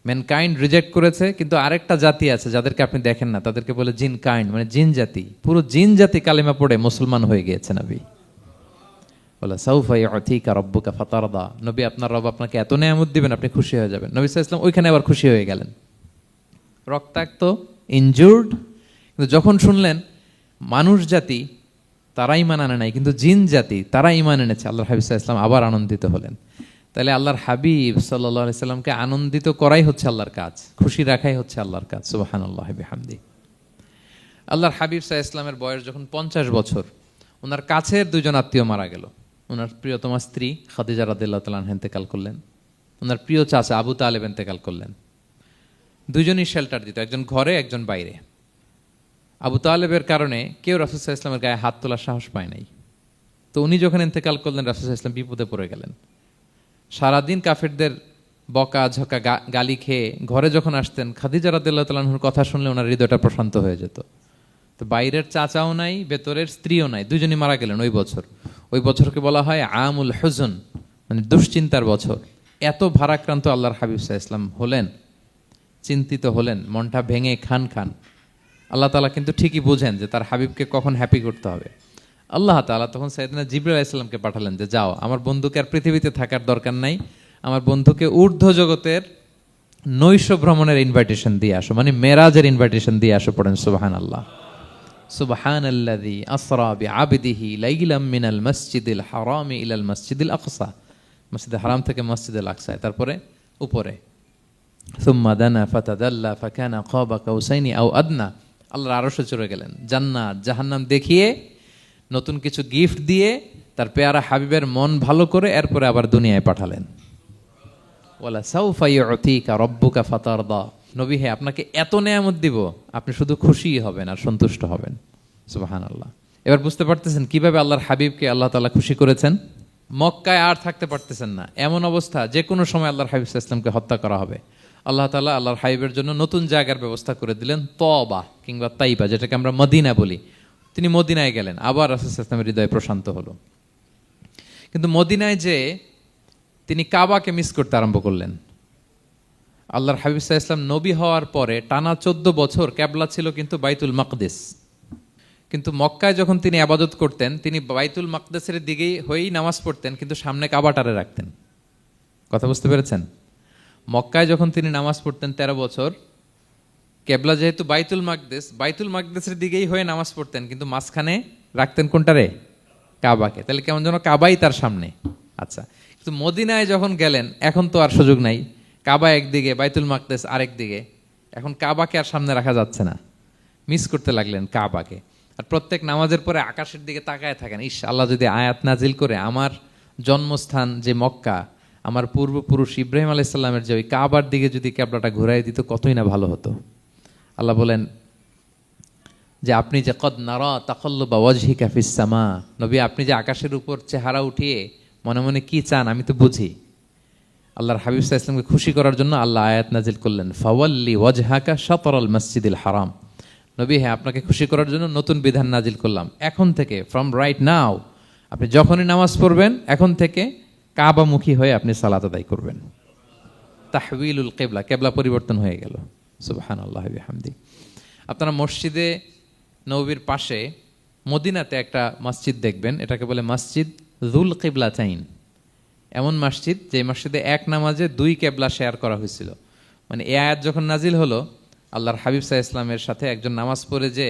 ম্যানকাইন্ড রিজেক্ট করেছে। কিন্তু আরেকটা জাতি আছে যাদেরকে আপনি দেখেন না, তাদেরকে বলে জিন কাইন্ড, মানে জিন জাতি। পুরো জিন জাতি কালিমা পড়ে মুসলমান হয়ে গিয়েছে নবী। বলে সাউফা ইউতিকা রাব্বুকা ফাতারদা, নবী আপনার রব আপনাকে এত নেয়ামত দিবেন আপনি খুশি হয়ে যাবেন। নবী সাল্লাল্লাহু আলাইহি ওয়াসাল্লাম ওইখানে আবার খুশি হয়ে গেলেন, রক্তাক্ত, ইনজুর্ড। কিন্তু যখন শুনলেন মানুষ জাতি তারা ঈমান আনে নাই, কিন্তু জিন জাতি তারা ঈমান এনেছে, আল্লাহর হাবিব সাল্লাল্লাহু আলাইহি ওয়াসাল্লাম আবার আনন্দিত হলেন। তাহলে আল্লাহর হাবিব সাল্লাল্লাহু আলাইহি সাল্লামকে আনন্দিত করাই হচ্ছে আল্লাহর কাজ, খুশি রাখাই হচ্ছে আল্লাহর কাজ। সুবহানাল্লাহি বিহামদি। আল্লাহর হাবিব সাল্লাল্লাহু আলাইহি সাল্লামের বয়স যখন 50 বছর, ওনার কাছের দুজন আত্মীয় মারা গেল। ওনার প্রিয়তমা স্ত্রী খাদিজা রাদিয়াল্লাহু তাআলা আনহা ইন্তেকাল করলেন, ওনার প্রিয় চাচা আবু তালেব ইন্তেকাল করলেন। দুজনই শেল্টার দিত, একজন ঘরে একজন বাইরে। আবু তালেবের কারণে কেউ রাসূল সাল্লাল্লাহু আলাইহি ওয়াসাল্লামের গায়ে হাত তোলার সাহস পায় নাই। তো উনি যখন ইন্তেকাল করলেন, রাসূল সাল্লাল্লাহু আলাইহি ওয়াসাল্লাম বিপদে পড়ে গেলেন। সারাদিন কাফেরদের বকা ঝকা গালি খেয়ে ঘরে যখন আসতেন, খাদিজা রাদিয়াল্লাহু তাআলা আনহার কথা শুনলে ওনার হৃদয়টা প্রশান্ত হয়ে যেত। তো বাইরের চাচাও নাই, ভেতরের স্ত্রীও নাই, দুজনই মারা গেলেন ওই বছর। ওই বছরকে বলা হয় আমুল হুজন, মানে দুশ্চিন্তার বছর। এত ভারাক্রান্ত আল্লাহর হাবিব সাল্লাল্লাহু আলাইহি ওয়াসাল্লাম হলেন, চিন্তিত হলেন, মনটা ভেঙে খান খান। আল্লাহ তাআলা কিন্তু ঠিকই বোঝেন যে তার হাবিবকে কখন হ্যাপি করতে হবে। আল্লাহ তাআলা তখন সাইয়েদনা জিবরাইল আলাইহিস সালামকে পাঠালেন যে যাও, আমার বন্ধুকে আর পৃথিবীতে থাকার দরকার নাই, আমার বন্ধুকে ঊর্ধ্ব জগতের নৈশ ভ্রমণের ইনভাইটেশন দিয়ে আসো, মানে মেরাজের ইনভাইটেশন দিয়ে আসো। পড়েন সুবহানাল্লাহ। সুবহানাল্লাযী আসরা বিআবদিহি লাইলাম মিনাল মাসজিদিল হারামি ইলাল মাসজিদিল আকসা, মসজিদুল হারাম থেকে মসজিদুল আকসায়, তারপরে উপরে সুম্মা দানা ফাতাদাল্লা ফাকানা কাবা কাউসাইনি আও আদনা। আল্লাহর আরশে চড়ে গেলেন, জান্নাত জাহান্নাম দেখিয়ে, নতুন কিছু গিফট দিয়ে, তার পেয়ারা হাবিবের মন ভালো করে এরপরে আবার দুনিয়ায় পাঠালেন। ওয়ালা সাউফা ইউতিকা রাব্বুকা ফাতারদা, নবী হে আপনাকে এত নেয়ামত দিব আপনি শুধু খুশি হবেন আর সন্তুষ্ট হবেন। সুবহানাল্লাহ। এবার বুঝতে পারতেছেন কিভাবে আল্লাহর হাবিবকে আল্লাহ তাআলা খুশি করেছেন। মক্কায় আর থাকতে পারতেছেন না, এমন অবস্থা যে কোনো সময় আল্লাহর হাবিব সাল্লাল্লাহু আলাইহি ওয়াসাল্লামকে হত্যা করা হবে। আল্লাহ তাআলা আল্লাহর হাবিবের জন্য নতুন জায়গার ব্যবস্থা করে দিলেন, তওবা কিংবা তাইবা, যেটাকে আমরা মদিনা বলি। তিনি মদিনায় গেলেন, আবার রাসূল সাল্লাল্লাহু আলাইহি ওয়াসাল্লামের হৃদয় প্রশান্ত হলো। কিন্তু মদিনায় যে তিনি কাবাকে মিস করতে আরম্ভ করলেন। আল্লাহর হাবিব সাল্লাল্লাহু আলাইহি ওয়াসাল্লাম নবী হওয়ার পরে টানা 14 বছর কিবলা ছিল কিন্তু বাইতুল মাকদিস। কিন্তু মক্কায় যখন তিনি ইবাদত করতেন, তিনি বাইতুল মাকদিসের দিকেই হয়েই নামাজ পড়তেন, কিন্তু সামনে কাবাটারে রাখতেন। কথা বুঝতে পেরেছেন? মক্কায় যখন তিনি নামাজ পড়তেন 13 বছর, কিবলা যেহেতু বাইতুল মাকদিস, বাইতুল মাকদিসের দিকেই হয়ে নামাজ পড়তেন, কিন্তু মাঝখানে রাখতেন কোনটারে? কাবাকে। তাহলে কেমন যেন কাবাই তার সামনে। আচ্ছা, কিন্তু মদিনায় যখন গেলেন, এখন তো আর সুযোগ নাই, কাবা একদিকে, বাইতুল মাকদিস আরেক দিকে, এখন কাবাকে আর সামনে রাখা যাচ্ছে না। মিস করতে লাগলেন কাবাকে। আর প্রত্যেক নামাজের পরে আকাশের দিকে তাকায় থাকেন, ইস আল্লাহ যদি আয়াত নাজিল করে আমার জন্মস্থান যে মক্কা, আমার পূর্বপুরুষ ইব্রাহিম আলাইহিস সালামের যে ওই কাবার দিকে যদি কিবলাটা ঘুরাই দিত কতই না ভালো হতো। আল্লাহ বলেন যে আপনি যে কদ নারা তাকাল্লুবা ওয়াজহিকা ফিস সামা, নবী আপনি যে আকাশের উপর চেহারা উঠিয়ে মনে মনে কি চান আমি তো বুঝি। আল্লাহর হাবিব সাল্লাল্লাহু আলাইহি ওয়াসাল্লামকে খুশি করার জন্য আল্লাহ আয়াত নাজিল করলেন, ফাওয়াল্লি ওয়াজহাকা শাতরাল মাসজিদিল হারাম। নবী হ্যাঁ, আপনাকে খুশি করার জন্য নতুন বিধান নাজিল করলাম। এখন থেকে, ফ্রম রাইট নাও, আপনি যখনই নামাজ পড়বেন এখন থেকে কাবামুখী হয়ে আপনি সালাত আদায় করবেন। তাহউইলুল কিবলা, কিবলা পরিবর্তন হয়ে গেল। সুবহানাল্লাহি ওয়া বিহামদি। আপনারা মসজিদে নববীর পাশে মদিনাতে একটা মসজিদ দেখবেন, এটাকে বলে মসজিদ যুল কিবলাতাইন। এমন মসজিদ যে মসজিদে এক নামাজে 2 কিবলা শেয়ার করা হয়েছিল। মানে এই আয়াত যখন নাজিল হলো, আল্লাহর হাবিব সাল্লাল্লাহু আলাইহি ওয়াসাল্লামের সাথে একজন নামাজ পড়ে যে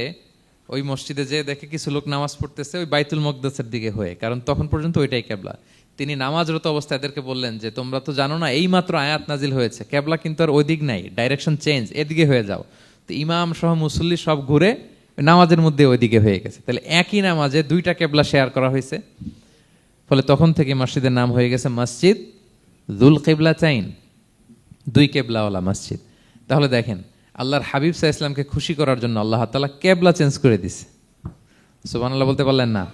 ওই মসজিদে যে দেখে কিছু লোক নামাজ পড়তেছে ওই বাইতুল মাকদিসের দিকে হয়ে, কারণ তখন পর্যন্ত ওইটাই কিবলা। তিনি নামাজরত অবস্থায় এদেরকে বললেন যে তোমরা তো জানো না এইমাত্র আয়াত নাজিল হয়েছে, কিবলা কিন্তু আর ওই দিক নাই, ডাইরেকশন চেঞ্জ, এদিকে হয়ে যাও। তো ইমাম সহ মুসল্লি সব ঘুরে নামাজের মধ্যে ওইদিকে হয়ে গেছে। তাহলে একই নামাজে 2টা কিবলা শেয়ার করা হয়েছে, ফলে তখন থেকে মসজিদের নাম হয়ে গেছে মসজিদ যুল কিবলাতাইন, 2 কিবলাওয়ালা মসজিদ। তাহলে দেখেন আল্লাহর হাবিব সাল্লাল্লাহু আলাইহি ওয়াসাল্লামকে খুশি করার জন্য আল্লাহ তাআলা কিবলা চেঞ্জ করে দিছে। সুবহানাল্লাহ বলতে পারলেন না?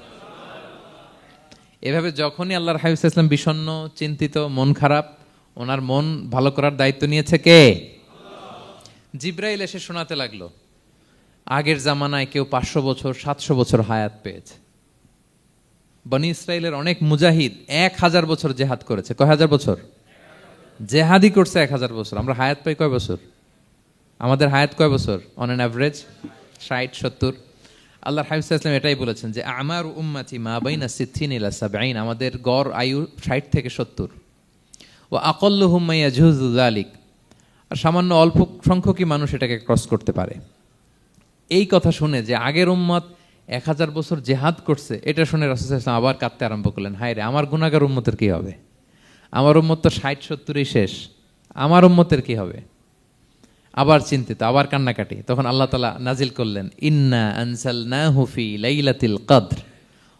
এভাবে যখনই আল্লাহর হাবিব সাল্লাল্লাহু আলাইহি ওয়াসাল্লাম বিষণ্ণ, চিন্তিত, মন খারাপ, ওনার মন ভালো করার দায়িত্ব নিয়েছে কে? জিব্রাইল এসে শোনাতে লাগলো আগের জামানায় কেউ 500 বছর 700 বছর হায়াত পেয়েছে। বনি ইসরাইলের অনেক মুজাহিদ 1000 বছর জেহাদ করেছে। কয় হাজার বছর জেহাদি করছে? 1000 বছর। আমরা হায়াত পাই কয় বছর? আমাদের হায়াত কয় বছর অন অ্যান অ্যাভারেজ? 60-70। আল্লাহর হাবিব সাল্লাল্লাহু আলাইহি ওয়াসাল্লাম এটাই বলেছেন যে আমার উম্মতি মা বাইনা 60 ইলা 70, আমাদের গড় আয়ু 60 থেকে 70। ওয়া আকাল্লুহুম মা ইয়াজুজু যালিক, আর সামান্য অল্প সংখ্যকই মানুষ এটাকে ক্রস করতে পারে। এই কথা শুনে যে আগের উম্মত 1000 বছর জেহাদ করছে, এটা শুনে রাসূল সাল্লাল্লাহু আলাইহি ওয়াসাল্লাম আবার কাঁদতে আরম্ভ করলেন, হায় রে আমার গুনাহগার উম্মতের কি হবে? আমার উম্মত তো 60-70ই শেষ, আমার উম্মতের কি হবে? আবার চিন্তিত, আবার কান্নাকাটি। তখন আল্লাহ তাআলা নাজিল করলেন, ইন্না আনজালনাহু ফি লাইলাতিল কদর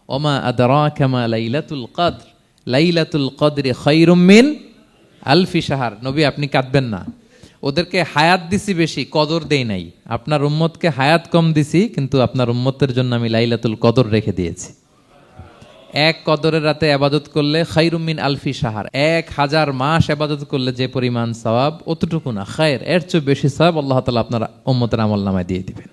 ওমা আদরাকা মা লাইলাতুল কদর লাইলাতুল কদরি খায়রুম মিন আলফি শাহর। নবী আপনি কাঁদবেন না, ওদেরকে হায়াত দিছি বেশি, কদর দেই নাই। আপনার উম্মতকে হায়াত কম দিছি, কিন্তু আপনার উম্মতের জন্য আমি লাইলাতুল কদর রেখে দিয়েছি। এক কদরের রাতে আবাদত করলে খায়রুম মিন আলফি শাহর, 1000 মাস আবাদত করলে যে পরিমাণ সওয়াব, অতটুকু না, খায়ের এর চেয়ে বেশি সওয়াব আল্লাহ তাআলা আপনার উম্মতের আমলনামায় দিয়ে দিবেন।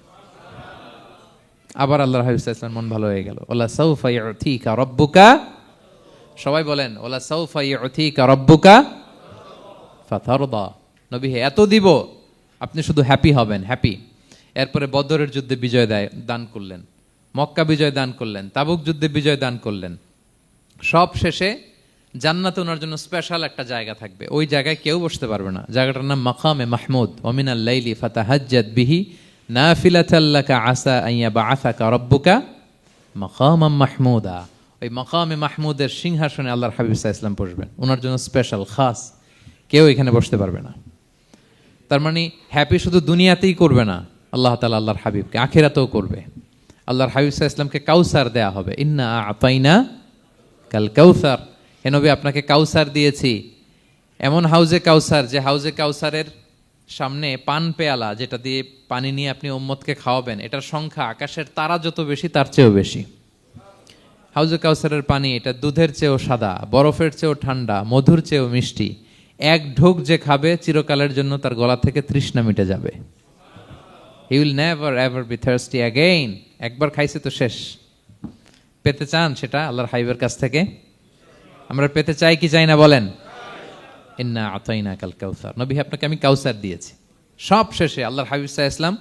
আবার আল্লাহর হাবিব সাল্লাল্লাহু আলাইহি ওয়াসাল্লাম মন ভালো হয়ে গেল। ওয়ালা সাউফা ইউতিকা রাব্বুকা, সবাই বলেন ওয়ালা সাউফা ইউতিকা রাব্বুকা ফাতারদা। নবী হে এত দিব, আপনি শুধু হ্যাপি হবেন, হ্যাপি। এরপরে বদরের যুদ্ধে বিজয় দান করলেন, মক্কা বিজয় দান করলেন, তাবুক যুদ্ধে বিজয় দান করলেন। সব শেষে জান্নাতে ওনার জন্য স্পেশাল একটা জায়গা থাকবে, ওই জায়গায় কেউ বসতে পারবে না। জায়গাটার নাম মাকামে মাহমুদ। ওয়া মিনাল লাইলি ফাতাহাজ্জাদ বিহি নাফিলাতাল লাকা আসা আন ইয়াবআসাকা রাব্বুকা মাকামাম মাহমুদা। ওই মাকামে মাহমুদের সিংহাসনে আল্লাহর হাবিব সাল্লাল্লাহু আলাইহি ওয়াসাল্লাম বসবেন, ওনার জন্য স্পেশাল, খাস, কেউ এখানে বসতে পারবে না। তার মানে হ্যাপি শুধু দুনিয়াতেই করবে না আল্লাহ তাআলা, আল্লাহর হাবিবকে আখিরাতেও করবে। আল্লাহর হাবিব সাল্লাল্লাহু আলাইহি ওয়াসাল্লামকে কাউসার দেয়া হবে, ইন্না আতাইনা কাল কাউসার। হে নবী আপনাকে কাউসার দিয়েছি, এমন হাউজে কাউসার যে হাউজে কাউসারের সামনে পান পেয়ালা, যেটা দিয়ে পানি নিয়ে আপনি উম্মতকে খাওয়াবেন, এটার সংখ্যা আকাশের তারা যত বেশি তার চেয়েও বেশি। হাউজে কাউসারের পানি এটা দুধের চেয়েও সাদা, বরফের চেয়েও ঠান্ডা, মধুর চেয়েও মিষ্টি। এক ঢোক যে খাবে চিরকালের জন্য তার গলা থেকে তৃষ্ণা মিটে যাবে। He will never ever be thirsty again. একবার খাইছে তো শেষ। পেতে চান সেটা আল্লাহর হাবিবের কাছ থেকে? আমরা পেতে চাই কি চাই না বলেন? ইন্না আতাইনা কাল কাউসার। নবী আপনাকে আমি কাউসার দিয়েছি। সব শেষে আল্লাহর হাবিব সাল্লাল্লাহু আলাইহি ওয়াসাল্লাম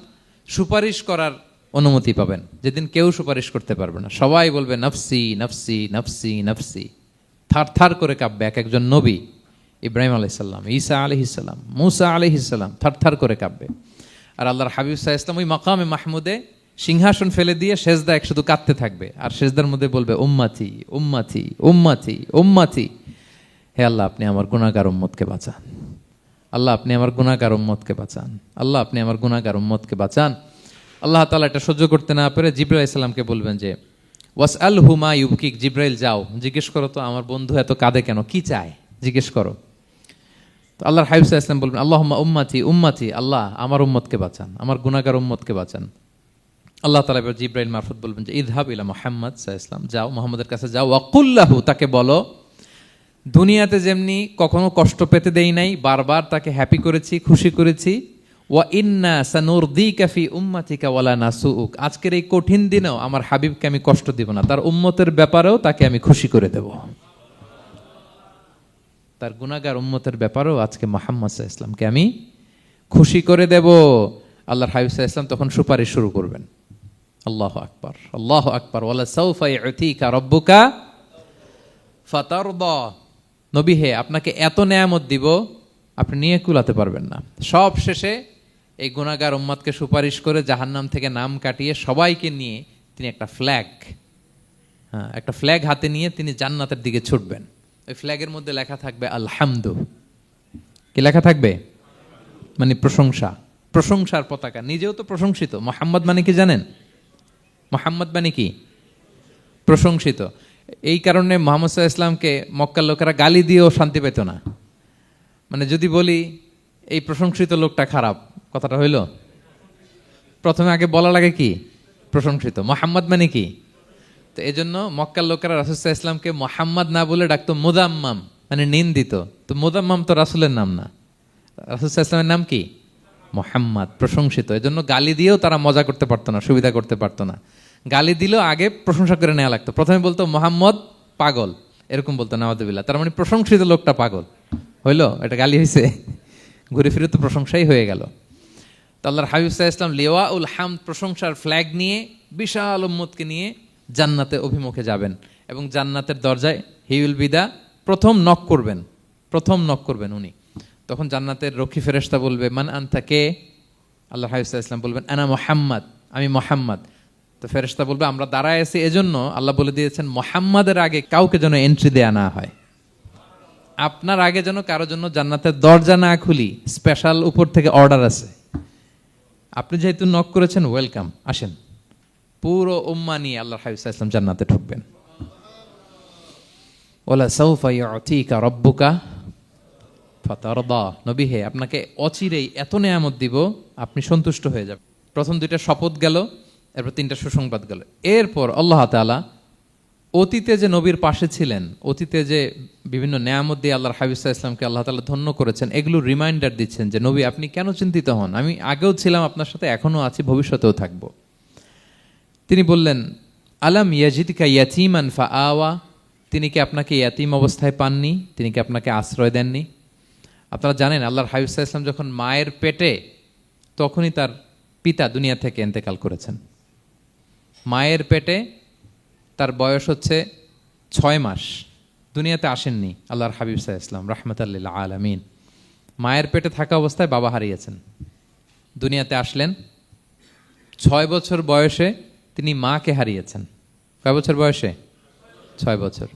সুপারিশ করার অনুমতি পাবেন, যেদিন কেউ সুপারিশ করতে পারবে না। সবাই বলবে নফসি নফসি নফসি নফসি, থার থার করে কাঁপবে। এক একজন নবী, ইব্রাহিম আলাইহিস সালাম, ঈসা আলাইহিস সালাম, মূসা আলাইহিস সালাম, থার থার করে কাঁপবে। আর আল্লাহর হাবিব সাল্লাল্লাহু আলাইহি ওয়াসাল্লাম ওই মাকামে মাহমুদে সিংহাসন ফেলে দিয়ে সেজদায় শুধু কাঁদতে থাকবে, আর সেজদার মধ্যে বলবে উম্মতি উম্মতি উম্মতি উম্মতি। হে আল্লাহ আপনি আমার গুনাহগার উম্মতকে বাঁচান, আল্লাহ আপনি আমার গুনাহগার উম্মতকে বাঁচান, আল্লাহ আপনি আমার গুনাহগার উম্মতকে বাঁচান। আল্লাহ তাআলা এটা সহ্য করতে না পেরে জিবরাইল আলাইহিস সালামকে বলবেন যে ওয়াসআলহু মা ইউবকিক, জিবরাইল যাও জিজ্ঞেস করো তো আমার বন্ধু এত কাঁদে কেন, কি চায় জিজ্ঞেস করো। তো আল্লাহর হাবিব সাল্লাল্লাহু আলাইহি ওয়াসাল্লাম বলবেন আল্লাহুম্মা উম্মতি উম্মতি, আল্লাহ আমার উম্মতকে বাঁচান, আমার গুনাহগার উম্মতকে বাঁচান। আল্লাহ তাআলা এবার জিবরাইল মারফত বলবেন যে ইযহাব ইলা মুহাম্মদ সাল্লাল্লাহু আলাইহি ওয়াসাল্লাম, যাও মুহাম্মদের কাছে যাও, ওয়াকুল লাহু, তাকে বলো দুনিয়াতে যেমনি কখনো কষ্ট পেতে দেই নাই, বারবার তাকে হ্যাপি করেছি, খুশি করেছি। ওয়া ইন্না সানুরদিকা ফি উম্মাতিকা ওয়ালা নাসুউক, আজকের এই কঠিন দিনেও আমার হাবিবকে আমি কষ্ট দিব না, তার উম্মতের ব্যাপারেও তাকে আমি খুশি করে দেব। তার গুনাহগার উম্মতের ব্যাপারেও আজকে মুহাম্মদ সাল্লাল্লাহু আলাইহি ওয়াসাল্লামকে আমি খুশি করে দেব। আল্লাহর হাবিব সাল্লাল্লাহু আলাইহি ওয়াসাল্লাম তখন সুপারিশ শুরু করবেন। আল্লাহু আকবার, আল্লাহু আকবার। ওয়ালা সাউফা ইউতিকা রাব্বুকা ফাতারদা। নবী হে আপনাকে এত নেয়ামত দিব আপনি নিয়ে কুলাতে পারবেন না। সব শেষে এই গুনাহগার উম্মতকে সুপারিশ করে জাহান্নাম থেকে নাম কাটিয়ে সবাইকে নিয়ে তিনি একটা ফ্ল্যাগ হাতে নিয়ে তিনি জান্নাতের দিকে ছুটবেন। ওই ফ্ল্যাগের মধ্যে লেখা থাকবে আলহামদু। কি লেখা থাকবে? মানে প্রশংসা, প্রশংসার পতাকা। নিজেও তো প্রশংসিত। মুহাম্মদ মানে কি জানেন? মুহাম্মদ মানে কি? প্রশংসিত। এই কারণে মুহাম্মদ সাল্লাল্লাহু আলাইহি ওয়াসাল্লামকে মক্কার লোকেরা গালি দিয়েও শান্তি পেত না। মানে যদি বলি এই প্রশংসিত লোকটা খারাপ, কথাটা হইল? প্রথমে আগে বলা লাগে কি? প্রশংসিত। মুহাম্মদ মানে কি? তো এই জন্য মক্কার লোকেরা রাসূল সাল্লাল্লাহু আলাইহি ওয়াসাল্লামকে মুহাম্মদ না বলে ডাকতো মুদাম্মাম, মানে নিন্দিত। তো মুদাম্মাম তো রাসূলের নাম না, রাসূল সাল্লাল্লাহু আলাইহি ওয়াসাল্লামের নাম কি? মুহাম্মদ, প্রশংসিত। এই জন্য গালি দিয়েও তারা মজা করতে পারতো না, সুবিধা করতে পারতো না। গালি দিলেও আগে প্রশংসা করে নেওয়া লাগতো। প্রথমে বলতো মুহাম্মদ পাগল, এরকম বলতো নাউযুবিল্লাহ, তার মানে প্রশংসিত লোকটা পাগল হইলো, এটা গালি হয়েছে? ঘুরে ফিরে তো প্রশংসাই হয়ে গেল। তো আল্লাহর হাবিব সাল্লাল্লাহু আলাইহি ওয়াসাল্লাম লিওয়াউল হামদ, প্রশংসার ফ্ল্যাগ নিয়ে বিশাল উম্মতকে নিয়ে জান্নাতে অভিমুখে যাবেন এবং জান্নাতের দরজায় হি উইল বি দা প্রথম নক করবেন উনি। তখন জান্নাতের রক্ষী ফেরেশতা বলবে মান আনতা, কে? আল্লাহর হাবিব সাল্লাল্লাহু আলাইহি ওয়াসাল্লাম বলবেন আনা মুহাম্মদ, আমি মুহাম্মদ। তো ফেরেশতা বলবে আমরা দাঁড়ায় আছি এজন্য আল্লাহ বলে দিয়েছেন মুহাম্মাদের আগে কাউকে যেন এন্ট্রি দেয়া না হয়, আপনার আগে যেন কারোর জন্য জান্নাতের দরজা না খুলি, স্পেশাল উপর থেকে অর্ডার আছে। আপনি যেহেতু নক করেছেন, ওয়েলকাম, আসেন। পুরো উম্মাহ নিয়ে আল্লাহর হাবিব সাল্লাল্লাহু আলাইহি ওয়াসাল্লাম জান্নাতে ঢুকবেন। ওয়ালা সাউফা ইউতিকা রাব্বুকা ফাতারদা, নবী হে আপনাকে অচিরেই এত নেয়ামত দিব আপনি সন্তুষ্ট হয়ে যাবেন। প্রথম দুইটা শপথ গেল, এরপর তিনটা সুসংবাদ গেল। এরপর আল্লাহ তাআলা অতীতে যে নবীর পাশে ছিলেন, অতীতে যে বিভিন্ন নেয়ামত দিয়ে আল্লাহর হাবিব সাল্লাল্লাহু আলাইহি ওয়াসাল্লামকে আল্লাহ তাআলা ধন্য করেছেন, এগুলো রিমাইন্ডার দিচ্ছেন যে নবী আপনি কেন চিন্তিত হন, আমি আগেও ছিলাম আপনার সাথে, এখনো আছি, ভবিষ্যতেও থাকবো। তিনি বললেন আলাম ইয়াজিদকা ইয়াতীমান ফাআওয়া, তিনি কি আপনাকে ইয়াতীম অবস্থায় পাননি, তিনি কি আপনাকে আশ্রয় দেননি? আপনারা জানেন আল্লাহর হাবিব সাল্লাল্লাহু আলাইহি ওয়াসাল্লাম যখন মায়ের পেটে, তখনই তার পিতা দুনিয়া থেকে ইন্তেকাল করেছেন। মায়ের পেটে তার বয়স হচ্ছে 6 মাস, দুনিয়াতে আসেননি আল্লাহর হাবিব সাল্লাল্লাহু আলাইহি ওয়াসাল্লাম রাহমাতাল লিল আলামিন। মায়ের পেটে থাকা অবস্থায় বাবা হারিয়েছেন, দুনিয়াতে আসলেন 6 বছর বয়সে তিনি মাকে হারিয়েছেন। কয় বছর বয়সে? 6 বছর।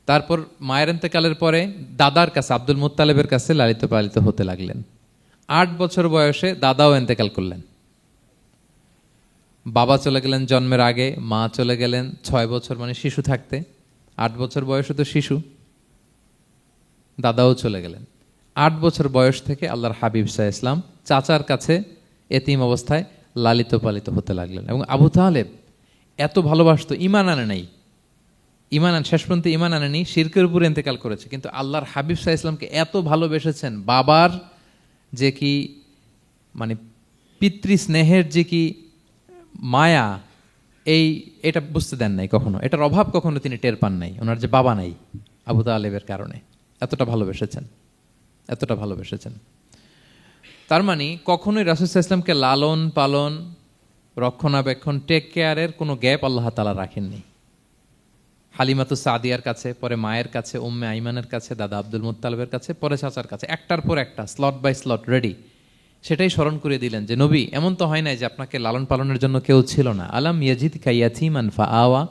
তারপর মায়ের ইন্তেকালের পরে দাদার কাছে, আব্দুল মুত্তালিবের কাছে লালিত পালিত হতে লাগলেন। 8 বছর বয়সে দাদাও ইন্তেকাল করলেন। বাবা চলে গেলেন জন্মের আগে, মা চলে গেলেন 6 বছর, মানে শিশু থাকতে। 8 বছর বয়সে তো শিশু, দাদাও চলে গেলেন। 8 বছর বয়স থেকে আল্লাহর হাবিব সাল্লাল্লাহু আলাইহি ওয়াসাল্লাম চাচার কাছে এতিম অবস্থায় লালিত পালিত হতে লাগলেন। এবং আবু তালেব এত ভালোবাসতো, ইমান আনে নাই, শেষ পর্যন্ত ইমান আনেনি, শিরকের উপরে ইন্তেকাল করেছে, কিন্তু আল্লাহর হাবিব সাল্লাল্লাহু আলাইহি ওয়াসাল্লামকে এত ভালোবেসেছেন। বাবার যে কি মানে পিতৃ স্নেহের যে কি মায়া, এটা বুঝতে দেন নাই কখনো, এটার অভাব কখনো তিনি টের পান নাই। ওনার যে বাবা নাই, আবু তালেবের কারণে এতটা ভালোবেসেছেন। তার মানে কখনোই রাসূল সাল্লাল্লাহু আলাইহি ওয়াসাল্লামকে লালন পালন, রক্ষণাবেক্ষণ, টেক কেয়ারের কোনো গ্যাপ আল্লাহ তাআলা রাখেননি। হালিমাতু সাদিয়ার কাছে, পরে মায়ের কাছে, উম্মে আইমানের কাছে, দাদা আব্দুল মুত্তালিবের কাছে, পরে চাচার কাছে, একটার পর একটা স্লট বাই স্লট রেডি। সেটাই স্মরণ করে দিলেন যে নবী এমন তো হয় নাই যে আপনাকে লালন পালনের জন্য কেউ ছিল না। আলাম ইয়াজিদকা ইয়াতীমান ফাআওয়া,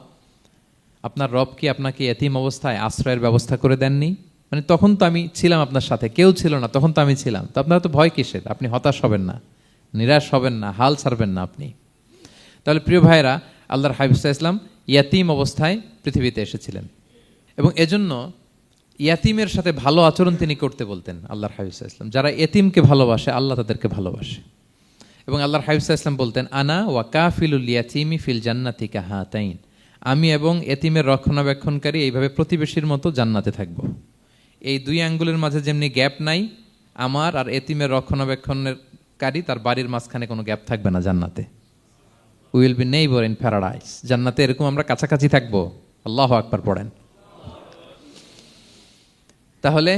আপনার রব কি আপনাকে ইয়াতীম অবস্থায় আশ্রয়ের ব্যবস্থা করে দেননি? মানে তখন তো আমি ছিলাম আপনার সাথে, কেউ ছিল না, তখন তো আমি ছিলাম। তো আপনার তো ভয় কিসের? আপনি হতাশ হবেন না, নিরাশ হবেন না, হাল ছাড়বেন না আপনি। তাহলে প্রিয় ভাইরা, আল্লাহর হাবিব সাল্লাল্লাহু আলাইহি ওয়াসাল্লাম ইয়াতীম অবস্থায় পৃথিবীতে এসেছিলেন এবং এজন্য ইয়াতীমের সাথে ভালো আচরণ তিনি করতে বলতেন আল্লাহর হাবিব সাল্লাল্লাহু আলাইহি ওয়াসাল্লাম। যারা এতিমকে ভালোবাসে আল্লাহ তাদেরকে ভালোবাসে। এবং আল্লাহর হাবিব সাল্লাল্লাহু আলাইহি ওয়াসাল্লাম বলতেন আনা ওয়া কাফিলুল ইয়াতীমি ফিল জান্নাতি কাহাতাইন, আমি এবং এতিমের রক্ষণাবেক্ষণকারী এইভাবে প্রতিবেশীর মতো জান্নাতে থাকব। এই দুই আঙ্গুলের মাঝে যেমনি গ্যাপ নাই, আমার আর এতিমের রক্ষণাবেক্ষণকারী তার বাড়ির মাঝখানে কোনো গ্যাপ থাকবে না জান্নাতে। We will be neighbour in paradise, জান্নাতে এরকম আমরা কাছাকাছি থাকবো। আল্লাহু আকবার পড়েন। তাহলে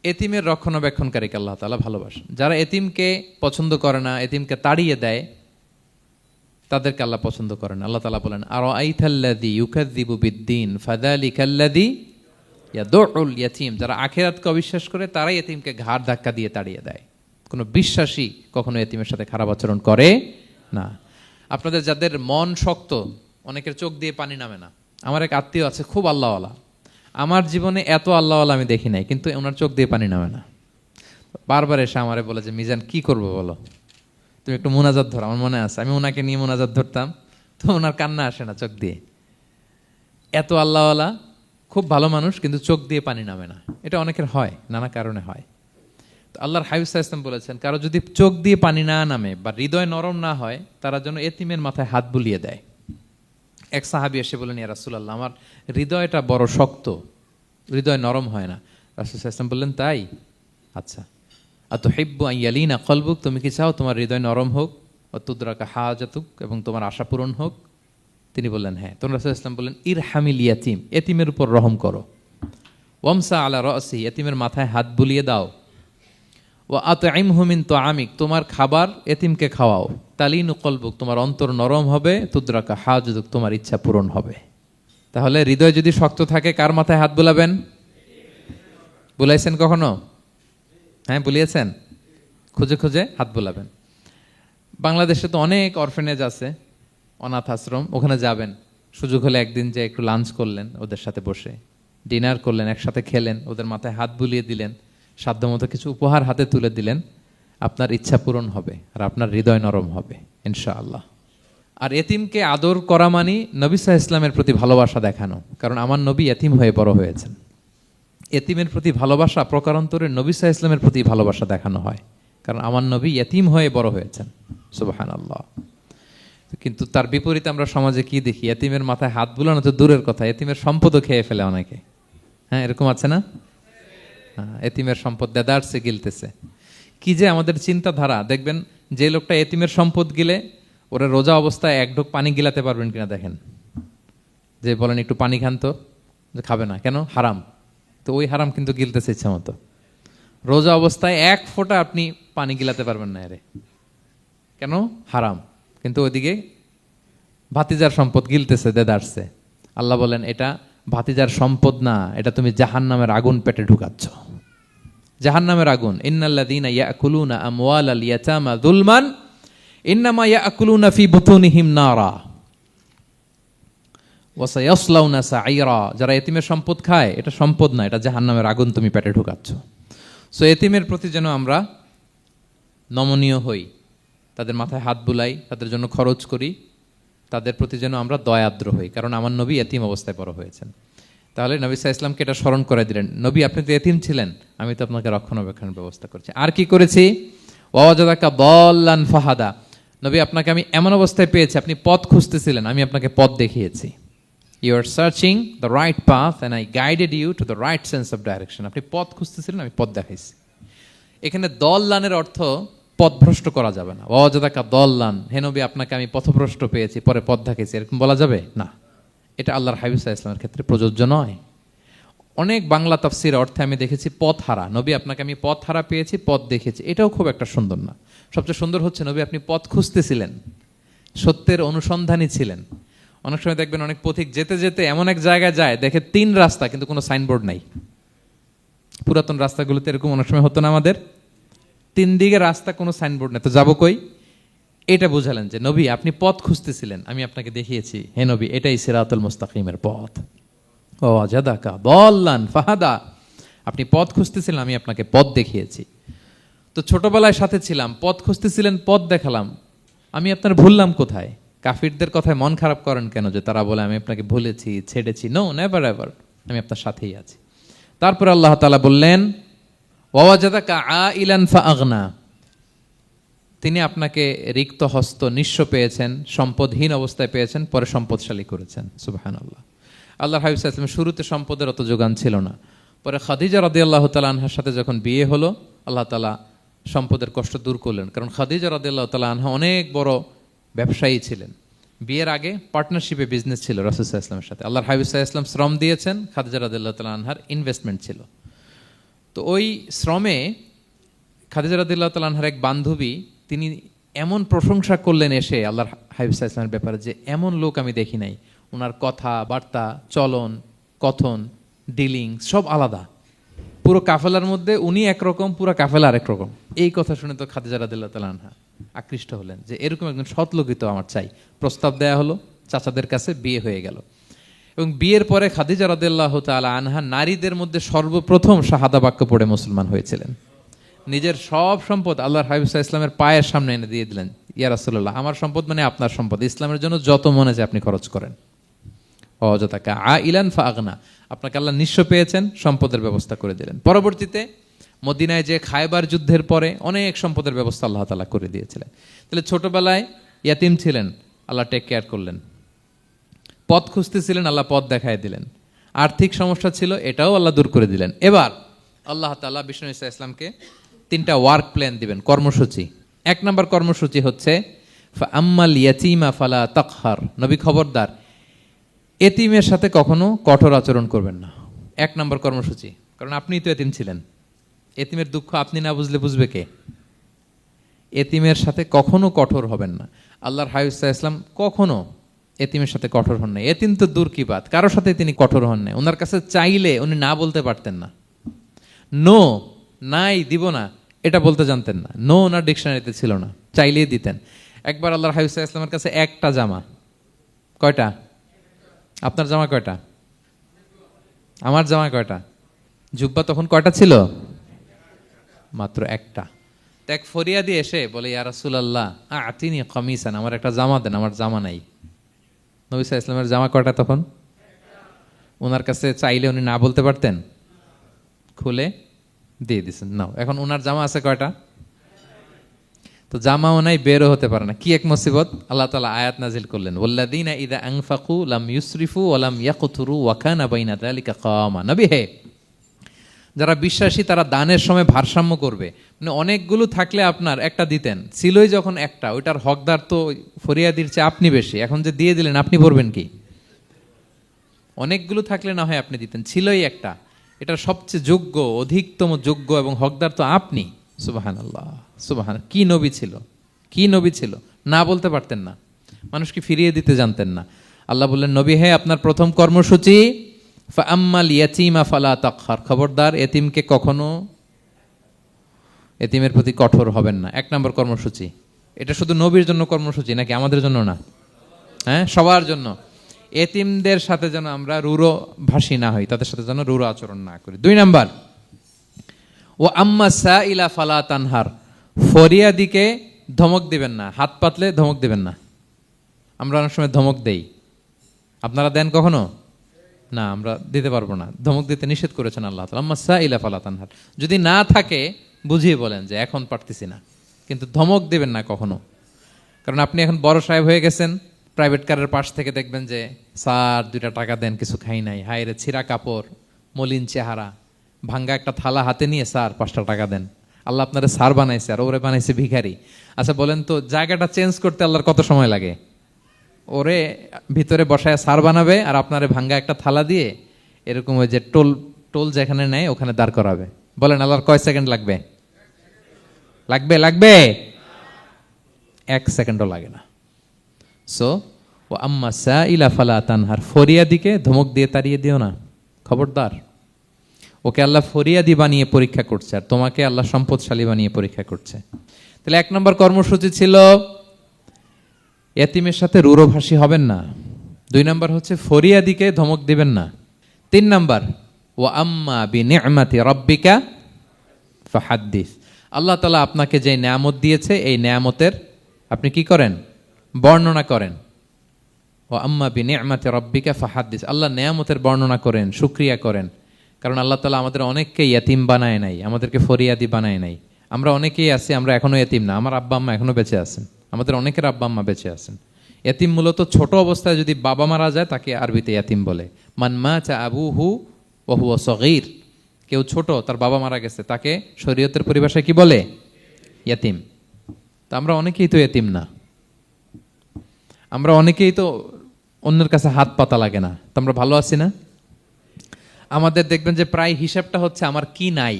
এতিমের রক্ষণাবেক্ষণকারীকে আল্লাহ তাআলা ভালোবাসেন। যারা এতিমকে পছন্দ করে না, এতিমকে তাড়িয়ে দেয়, তাদেরকে আল্লাহ পছন্দ করেন। আল্লাহ তাআলা বলেন আরাআইতাল্লাযী ইউকাযযিবু বিদ্দীন ফাযালিকাল্লাযী ইয়াদউল ইয়াতীম, যারা আখিরাতকে অবিশ্বাস করে তারাই এতিমকে ঘাড় ধাক্কা দিয়ে তাড়িয়ে দেয়। কোনো বিশ্বাসী কখনো এতিমের সাথে খারাপ আচরণ করে না। আপনাদের যাদের মন শক্ত, অনেকের চোখ দিয়ে পানি নামে না। আমার এক আত্মীয় আছে খুব আল্লাহওয়ালা, আমার জীবনে এত আল্লাহওয়ালা আমি দেখি নাই, কিন্তু ওনার চোখ দিয়ে পানি নামে না। বারবার এসে আমারে বলে যে মিজান কি করবো বলো, তুমি একটু মোনাজাত ধরো। আমার মনে আছে আমি ওনাকে নিয়ে মোনাজাত ধরতাম, তো ওনার কান্না আসে না চোখ দিয়ে। এত আল্লাহওয়ালা, খুব ভালো মানুষ, কিন্তু চোখ দিয়ে পানি নামে না। এটা অনেকের হয়, নানা কারণে হয়। তো আল্লাহর হাবিব সাল্লাল্লাহু আলাইহি ওয়াসাল্লাম বলেছেন কারো যদি চোখ দিয়ে পানি না নামে বা হৃদয় নরম না হয়, তারা যেন এতিমের মাথায় হাত বুলিয়ে দেয়। এক সাহাবী এসে বললেন, ইয়া রাসূলুল্লাহ, আমার হৃদয়টা বড় শক্ত, হৃদয় নরম হয় না। রাসূল সাল্লাল্লাহু আলাইহি ওয়াসাল্লাম বললেন, তাই? আচ্ছা, আতুহিব্বু আন ইয়ালিনা কলবুক, তুমি কি চাও তোমার হৃদয় নরম হোক, ওয়া তুদরাকা হাজাতুক, এবং তোমার আশা পূরণ হোক? তিনি বললেন, হ্যাঁ। তখন রাসূল সাল্লাল্লাহু আলাইহি ওয়াসাল্লাম বললেন, ইরহামিল ইয়াতীম, এতিমের উপর রহম করো। ওয়ামসা আলা রাসি, এতিমের মাথায় হাত বুলিয়ে দাও। ওয়া আতইমহু মিন তুআমিক, তোমার খাবার এতিমকে খাওয়াও। তালিনু কলবুক, তোমার অন্তর নরম হবে। তুদরাকা হাজাতুক, তোমার ইচ্ছা পূরণ হবে। তাহলে হৃদয় যদি শক্ত থাকে, কার মাথায় হাত বুলাবেন? বুলাইছেন কখনো? হ্যাঁ, বুলিয়েছেন? খুঁজে খুঁজে হাত বুলাবেন। বাংলাদেশে তো অনেক অরফেনেজ আছে, অনাথ আশ্রম, ওখানে যাবেন। সুযোগ হলে একদিন যে একটু লাঞ্চ করলেন ওদের সাথে বসে, ডিনার করলেন, একসাথে খেলেন, ওদের মাথায় হাত বুলিয়ে দিলেন, সাধ্যমতো কিছু উপহার হাতে তুলে দিলেন, আপনার ইচ্ছা পূরণ হবে আর আপনার হৃদয় নরম হবে ইনশাআল্লাহ। আর এতিমকে আদর করা মানে নবী সাল্লাল্লাহু আলাইহি ইসলামের প্রতি ভালোবাসা দেখানো, কারণ আমার নবী এতিম হয়ে বড় হয়েছেন। এতিমের প্রতি ভালোবাসা প্রকারান্তরে নবী সাল্লাল্লাহু আলাইহি ইসলামের প্রতি ভালোবাসা দেখানো হয়, কারণ আমার নবী এতিম হয়ে বড় হয়েছেন। সুবহানাল্লাহ। কিন্তু তার বিপরীতে আমরা সমাজে কি দেখি? এতিমের মাথায় হাত বুলানো তো দূরের কথা, এতিমের সম্পদও খেয়ে ফেলে অনেকে। হ্যাঁ, এরকম আছে না? এতিমের সম্পদ দেদারসে গিলতেছে। কি যে আমাদের চিন্তাধারা! দেখবেন, যে লোকটা এতিমের সম্পদ গিলে, ওরা রোজা অবস্থায় এক ঢোক পানি গিলাতে পারবেন কিনা দেখেন। যে বলেন একটু পানি খান তো, যে খাবে না, কেন? হারাম। তো ওই হারাম কিন্তু গিলতেছে ইচ্ছা মতো। রোজা অবস্থায় এক ফোঁটা আপনি পানি গিলাতে পারবেন না, এরে কেন? হারাম। কিন্তু ওইদিকে ভাতিজার সম্পদ গিলতেছে দেদারসে। আল্লাহ বলেন, এটা ভাতিজার সম্পদ না, এটা তুমি জাহান্নামের আগুন পেটে ঢুকাচ্ছ। জাহান্নামের আগুন। ইন্নাল্লাযীনা ইয়াকুলুনা আমওয়ালাল ইয়াতামা যুলমান ইন্নামা ইয়াকুলুনা ফি বুতুনিহিম নারা ওয়া সায়াসলাউনা সাঈরা। যারা এতিমের সম্পদ খায়, এটা সম্পদ না, এটা জাহান্নামের আগুন তুমি পেটে ঢুকাচ্ছ। সো এতিমের প্রতি যেন আমরা নমনীয় হই, তাদের মাথায় হাত বুলাই, তাদের জন্য খরচ করি, তাদের প্রতি যেন আমরা দয়াদ্র হই, কারণ আমার নবী এতিম অবস্থায় বড় হয়েছেন। তাহলে নবী সাল্লাল্লাহু আলাইহি ইসলামকে এটা স্মরণ করে দিলেন, নবী আপনি তো এতিম ছিলেন, আমি তো আপনাকে রক্ষণাবেক্ষণের ব্যবস্থা করছি। আর কি করেছি? ওয়াজাদাকা দাল্লান ফাহাদা, নবী আপনাকে আমি এমন অবস্থায় পেয়েছি, আপনি পথ খুঁজতেছিলেন, আমি আপনাকে পথ দেখিয়েছি। You are searching the right path and I guided you to the right sense of direction. আপনি পথ খুঁজতেছিলেন, আমি পথ দেখাইছি। এখানে দল্লানের অর্থ পথভ্রষ্ট করা যাবে না। ওয়াজাদাকা দল্লান, হে নবী আপনাকে আমি পথভ্রষ্ট পেয়েছি, পরে পথ দেখাইছি, এরকম বলা যাবে না। এটা আল্লাহর হাবিব সাল্লাল্লাহু আলাইহি ওয়াসাল্লামের ক্ষেত্রে প্রযোজ্য নয়। অনেক বাংলা তাফসীর অর্থে আমি দেখেছি পথ হারা, নবী আপনাকে আমি পথ হারা পেয়েছি, পথ দেখেছি, এটাও খুব একটা সুন্দর না। সবচেয়ে সুন্দর হচ্ছে নবী আপনি পথ খুঁজতেছিলেন, সত্যের অনুসন্ধানী ছিলেন। অনেক সময় দেখবেন অনেক পথিক যেতে যেতে এমন এক জায়গায় যায়, দেখে 3 রাস্তা কিন্তু কোনো সাইনবোর্ড নাই। পুরাতন রাস্তাগুলোতে এরকম অনেক সময় হতো না আমাদের, 3 দিকে রাস্তা, কোনো সাইনবোর্ড নেই, তো যাবো কই? এটা বুঝালেন যে নবী আপনি পথ খুঁজতেছিলেন, আমি আপনাকে দেখিয়েছি, হে নবী এটাই সিরাতুল মুস্তাকিমের পথ। ওয়াজাদাকা দাল্লান ফাহাদা, আপনি পথ খুঁজতেছিলেন, আমি আপনাকে পথ দেখিয়েছি। তো ছোটবেলায় সাথে ছিলাম, পথ খুঁজতেছিলেন, পথ দেখালাম, আমি আপনার ভুললাম কোথায়? কাফিরদের কথায় মন খারাপ করেন কেন যে তারা বলে আমি আপনাকে ভুলেছি, ছেড়েছি? নো, নেভার এভার, আমি আপনার সাথেই আছি। তারপর আল্লাহ তাআলা বললেন, ওয়াজাদাকা আইলান ফাআগনা, তিনি আপনাকে রিক্ত হস্ত, নিঃস্ব পেয়েছেন, সম্পদহীন অবস্থায় পেয়েছেন, পরে সম্পদশালী করেছেন। সুবহানাল্লাহ। আল্লাহর হাবিব সাল্লাল্লাহু আলাইহি ওয়াসাল্লাম শুরুতে সম্পদের অত যোগান ছিল না, পরে খাদিজা রাদিয়াল্লাহু তাআলা আনহার সাথে যখন বিয়ে হলো, আল্লাহ তাআলা সম্পদের কষ্ট দূর করলেন, কারণ খাদিজা রাদিয়াল্লাহু তাআলা আনহা অনেক বড় ব্যবসায়ী ছিলেন। বিয়ের আগে পার্টনারশিপে বিজনেস ছিল রাসূল সাল্লাল্লাহু আলাইহি ওয়াসাল্লামের সাথে। আল্লাহর হাবিব সাল্লাল্লাহু আলাইহি ওয়াসাল্লাম শ্রম দিয়েছেন, খাদিজা রাদিয়াল্লাহু তাআলা আনহার ইনভেস্টমেন্ট ছিল। তো ওই শ্রমে খাদিজা রাদিয়াল্লাহু তাআলা আনহার এক বান্ধবী, তিনি এমন প্রশংসা করলেন এসে আল্লাহর হাবিব সাল্লাল্লাহু আলাইহি ওয়াসাল্লামের ব্যাপারে, যে এমন লোক আমি দেখি নাই, ওনার কথা বার্তা, চলন, কথন, ডিলিং সব আলাদা। পুরো কাফেলার মধ্যে উনি একরকম, পুরো কাফেলা আরেক রকম। এই কথা শুনে তো খাদিজা রাদিয়াল্লাহু তাআলা আনহা আকৃষ্ট হলেন যে এরকম একজন সৎ লোকই তো আমার চাই। প্রস্তাব দেয়া হলো, চাচাদের কাছে বিয়ে হয়ে গেল। এবং বিয়ের পরে খাদিজা রাদিয়াল্লাহু তাআলা আনহা নারীদের মধ্যে সর্বপ্রথম শাহাদা বাক্য পড়ে মুসলমান হয়েছিলেন। নিজের সব সম্পদ আল্লাহর হাবিব সাল্লাল্লাহু আলাইহি ওয়াসাল্লামের পায়ের সামনে এনে দিয়ে দিলেন, ইয়া রাসূলুল্লাহ আমার সম্পদ মানে আপনার সম্পদ, ইসলামের জন্য যত মনে চায় আপনি খরচ করেন। ওয়াজাদাকা আইলান ফাআগনা, আপনাকে আল্লাহ নিঃস্ব পেয়েছেন, সম্পদের ব্যবস্থা করে দিলেন। পরবর্তীতে মদিনায় যে খায়বার যুদ্ধের পরে অনেক সম্পদের ব্যবস্থা আল্লাহ তাআলা করে দিয়েছিলেন। তাহলে ছোটবেলায় ইয়াতিম ছিলেন, আল্লাহ টেক কেয়ার করলেন। পথ খুঁজতেছিলেন, আল্লাহ পথ দেখায় দিলেন। আর্থিক সমস্যা ছিল, এটাও আল্লাহ দূর করে দিলেন। এবার আল্লাহ তাআলা বিষ্ণু ঈসা ইসলামকে 3টা ওয়ার্ক প্ল্যান দিবেন, কর্মসূচি। 1 নম্বর কর্মসূচি হচ্ছে আম্মাল ইয়াতীমা ফালা তাকহার। নবী খবরদার, এতিমের সাথে কখনো কঠোর আচরণ করবেন না। 1 নম্বর কর্মসূচি। কারণ আপনিই তো এতিম ছিলেন। এতিমের দুঃখ আপনি না বুঝলে বুঝবে কে? এতিমের সাথে কখনো কঠোর হবেন না। আল্লাহর হাবিব সাল্লাল্লাহু আলাইহি ওয়াসাল্লাম কখনো এতিমের সাথে কঠোর হন নাই। এতিম তো দূর কি বাত, কারোর সাথে তিনি কঠোর হন নাই। ওনার কাছে চাইলে উনি না বলতে পারতেন না। নো, নাই, দিব না, এটা বলতে জানতেন না। নো ওনার ডিকশনারিতে ছিল না, চাইলেই দিতেন। একবার আল্লাহর হাবিব সাল্লাল্লাহু আলাইহি ওয়াসাল্লামের কাছে একটা জামা। কয়টা? আপনার জামা কয়টা? আমার জামা কয়টা? জুব্বা তখন কয়টা ছিল? মাত্র একটা। এক ফরিয়াদি এসে বলে, ইয়া রাসূলুল্লাহ আতিনি কামিসান, আমার একটা জামা দেন, আমার জামা নাই। নবী সাল্লাল্লাহু আলাইহি ওয়াসাল্লামের জামা কয়টা তখন? ওনার কাছে চাইলে উনি না বলতে পারতেন? খুলে দিয়ে দিছেন, নাও। এখন ওনার জামা আছে কয়টা? তো জামাও নাই, বেরও হতে পারে না। কি এক মুসিবত! আল্লাহ তাআলা আয়াত নাজিল করলেন, ওয়াল্লাযীনা ইযা আনফাকু লাম ইউসরিফু ওয়া লাম ইয়াকতুরু ওয়া কানা বাইনা যালিকা কাওয়ামা। নবী হে, যারা বিশ্বাসী তারা দানের সময় ভারসাম্য করবে। মানে অনেকগুলো থাকলে আপনার একটা দিতেন, ছিলই যখন একটা, ওইটার হকদার তো ফরিয়াদির চেয়ে আপনি বেশি। এখন যে দিয়ে দিলেন, আপনি ভরবেন কি? অনেকগুলো থাকলে না হয় আপনি দিতেন, ছিলই একটা, এটার সবচেয়ে যোগ্য, অধিকতম যোগ্য এবং হকদার তো আপনি। সুবহানাল্লাহ, সুবহান। কি নবী ছিল, কি নবী ছিল! না বলতে পারতেন না, মানুষকে ফিরিয়ে দিতে জানতেন না। আল্লাহ বললেন, নবী হে, আপনার প্রথম কর্মসূচি ফাআম্মাল ইয়াতীমা ফালা তাকহার। খবরদার, এতিমকে কখনো, এতিমের প্রতি কঠোর হবেন না। 1 নম্বর কর্মসূচি। এটা শুধু নবীর জন্য কর্মসূচি নাকি আমাদের জন্য না? হ্যাঁ, সবার জন্য। এতিমদের সাথে যেন আমরা রূঢ় ভাষী না হই, তাদের সাথে যেন রূঢ় আচরণ না করি। 2 নম্বর, ও আম্মা সাইলা ফালা তানহার। ফরিয়াদিকে ধমক দিবেন না, হাত পাতলে ধমক দিবেন না। আমরা অনেক সময় ধমক দেই, আপনারা দেন কখনো? না, আমরা দিতে পারবো না। ধমক দিতে নিষেধ করেছেন আল্লাহ তাআলা। আম্মা সাইলা ফালা তানহার। যদি না থাকে বুঝিয়ে বলেন যে এখন পারতেছি না, কিন্তু ধমক দিবেন না কখনো। কারণ আপনি এখন বড় সাহেব হয়ে গেছেন, প্রাইভেট কারের পাশ থেকে দেখবেন যে স্যার 2টা টাকা দেন, কিছু খাই নাই। হায় রে, ছিঁড়া কাপড়, মলিন চেহারা, ভাঙ্গা একটা থালা হাতে নিয়ে, স্যার 5টা টাকা দেন। আল্লাহ আপনারে স্যার বানাইছে আর ওরে বানাইছে ভিখারি। আচ্ছা বলেন তো, জায়গাটা চেঞ্জ করতে আল্লাহর কত সময় লাগে? ওরে ভিতরে বসায় স্যার বানাবে আর আপনারে ভাঙ্গা একটা থালা দিয়ে এরকম ওই যে টোল টোল যেখানে নেয় ওখানে দাঁড় করাবে। বলেন আল্লাহর কয় সেকেন্ড লাগবে? লাগবে? লাগবে? 1 সেকেন্ডও লাগে না। সো ও আম্মা সাইলা ফালা তানহার। ফরিয়াদিকে ধমক দিয়ে তাড়িয়ে দিও না, খবরদার। ওকে আল্লাহ ফরিয়াদি বানিয়ে পরীক্ষা করছে, আর তোমাকে আল্লাহ সম্পদশালী বানিয়ে পরীক্ষা করছে। তাহলে 1 নম্বর কর্মসূচি ছিল এতিমের সাথে রূঢ়ভাষী হবেন না। 2 নম্বর হচ্ছে ফরিয়াদিকে ধমক দিবেন না। 3 নম্বর, ও আম্মা বিনিআমাতি রাব্বিকা ফাহাদ্দিস। আল্লাহ তাআলা আপনাকে যে নেয়ামত দিয়েছে, এই নেয়ামতের আপনি কি করেন? বর্ণনা করেন। ও আম্মা বিনিআমাতি রাব্বিকা ফাহাদ্দিস। আল্লাহ নেয়ামতের বর্ণনা করেন, শুকরিয়া করেন। কারণ আল্লাহ তাআলা আমাদের অনেককে ইয়তিম বানায় নাই, আমাদেরকে ফরিয়াদি বানায় নাই। আমরা অনেকেই আছি, আমরা এখনো ইয়তিম না। আমার আব্বা আম্মা এখনো বেঁচে আছেন, আমাদের অনেকের আব্বা আম্মা বেঁচে আছেন। ইয়তিম মূলত ছোট অবস্থায় যদি বাবা মারা যায় তাকে আরবিতে ইয়তিম বলে। মান মাতা আবুহু ওয়া হুয়া সগীর। কেউ ছোট, তার বাবা মারা গেছে, তাকে শরীয়তের পরিভাষায় কি বলে? ইয়তিম। তা আমরা অনেকেই তো ইয়তিম না, আমরা অনেকেই তো অন্যের কাছে হাত পাতা লাগে না। তো আমরা ভালো আছি না? আমাদের দেখবেন যে প্রায় হিসাবটা হচ্ছে আমার কি নাই।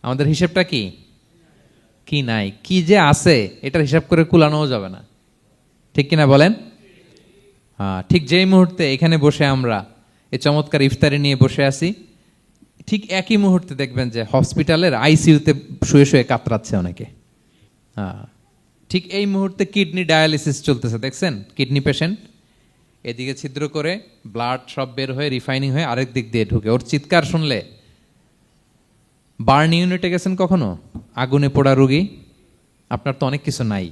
আমাদের হিসাবটা কি? কি নাই। কি যে আছে এটার হিসাব করে কুলানোও যাবে না, ঠিক কিনা বলেন? হ্যাঁ, ঠিক যেই মুহূর্তে এখানে বসে আমরা এই চমৎকার ইফতারি নিয়ে বসে আছি, ঠিক একই মুহূর্তে দেখবেন যে হসপিটালের আইসিইউতে শুয়ে শুয়ে কাতরাচ্ছে অনেকে। হ্যাঁ, ঠিক এই মুহূর্তে কিডনি ডায়ালিসিস চলতেছে, দেখছেন? কিডনি পেশেন্ট এদিকে ছিদ্র করে ব্লাড সব বের হয়ে রিফাইনিং হয়ে আরেক দিক দিয়ে ঢুকে। ওর চিৎকার শুনলে, বার্ন ইউনিটে গেছেন কখনো? আগুনে পোড়া রোগী, আপনার তো অনেক কিছু নাই,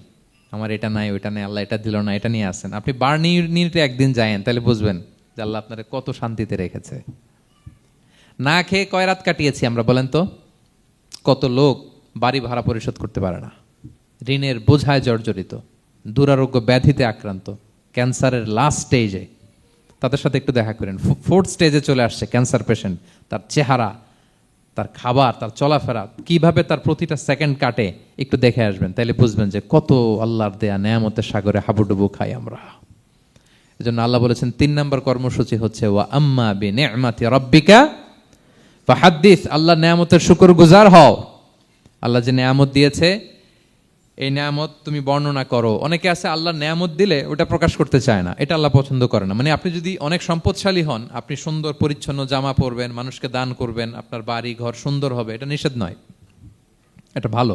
আমার এটা নাই, ওইটা নাই, আল্লাহ এটা দিল না, এটা নিয়ে আসেন। আপনি বার্ন ইউনিটে একদিন যায়েন, তাহলে বুঝবেন যে আল্লাহ আপনারে কত শান্তিতে রেখেছে। না খেয়ে কয় রাত কাটিয়েছি আমরা, বলেন তো? কত লোক বাড়ি ভাড়া পরিশোধ করতে পারে না, ঋণের বোঝায় জর্জরিত, দুরারোগ্য ব্যাধিতে আক্রান্ত, ক্যান্সারের লাস্ট স্টেজে, তাদের সাথে একটু দেখা করেন। ফোর্থ স্টেজে চলে আসছে ক্যান্সার পেশেন্ট, তার চেহারা, তার খাবার, তার চলাফেরা, কিভাবে তার প্রতিটা সেকেন্ড কাটে, একটু দেখে আসবেন, তাইলে বুঝবেন যে কত আল্লাহর দেয়া নেয়ামতের সাগরে হাবুডুবু খাই আমরা। এজন্য আল্লাহ বলেছেন 3 নম্বর কর্মসূচি হচ্ছে ওয়া আম্মা বিনি'মাতি রাব্বিকা ফাহাদ্দিস, আল্লাহর নেয়ামতের শুকরগুজার হও। আল্লাহ যে নেয়ামত দিয়েছে এই নেয়ামত তুমি বর্ণনা করো। অনেকে আছে আল্লাহর নেয়ামত দিলে ওটা প্রকাশ করতে চায় না, এটা আল্লাহ পছন্দ করে না। মানে আপনি যদি অনেক সম্পদশালী হন, আপনি সুন্দর পরিচ্ছন্ন জামা পরবেন, মানুষকে দান করবেন, আপনার বাড়ি ঘর সুন্দর হবে, এটা নিষেধ নয়, এটা ভালো।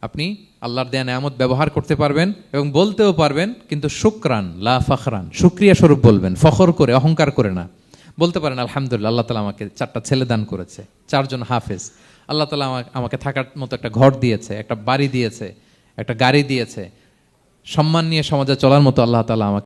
আপনি আল্লাহর দেয়া নেয়ামত ব্যবহার করতে পারবেন এবং বলতেও পারবেন, কিন্তু শুকরান লা ফখরান, শুকরিয়া স্বরূপ বলবেন, ফখর করে অহংকার করে না। বলতে পারেন আলহামদুলিল্লাহ, আল্লাহ তাআলা আমাকে 4টা ছেলে দান করেছে, 4 জন হাফেজ, আল্লাহ তাআলা আমাকে থাকার মতো একটা ঘর দিয়েছে, একটা বাড়ি দিয়েছে, একটা গাড়ি দিয়েছে, সম্মান নিয়ে সমাজে চলার মতো আল্লাহ তাআলা আমাকে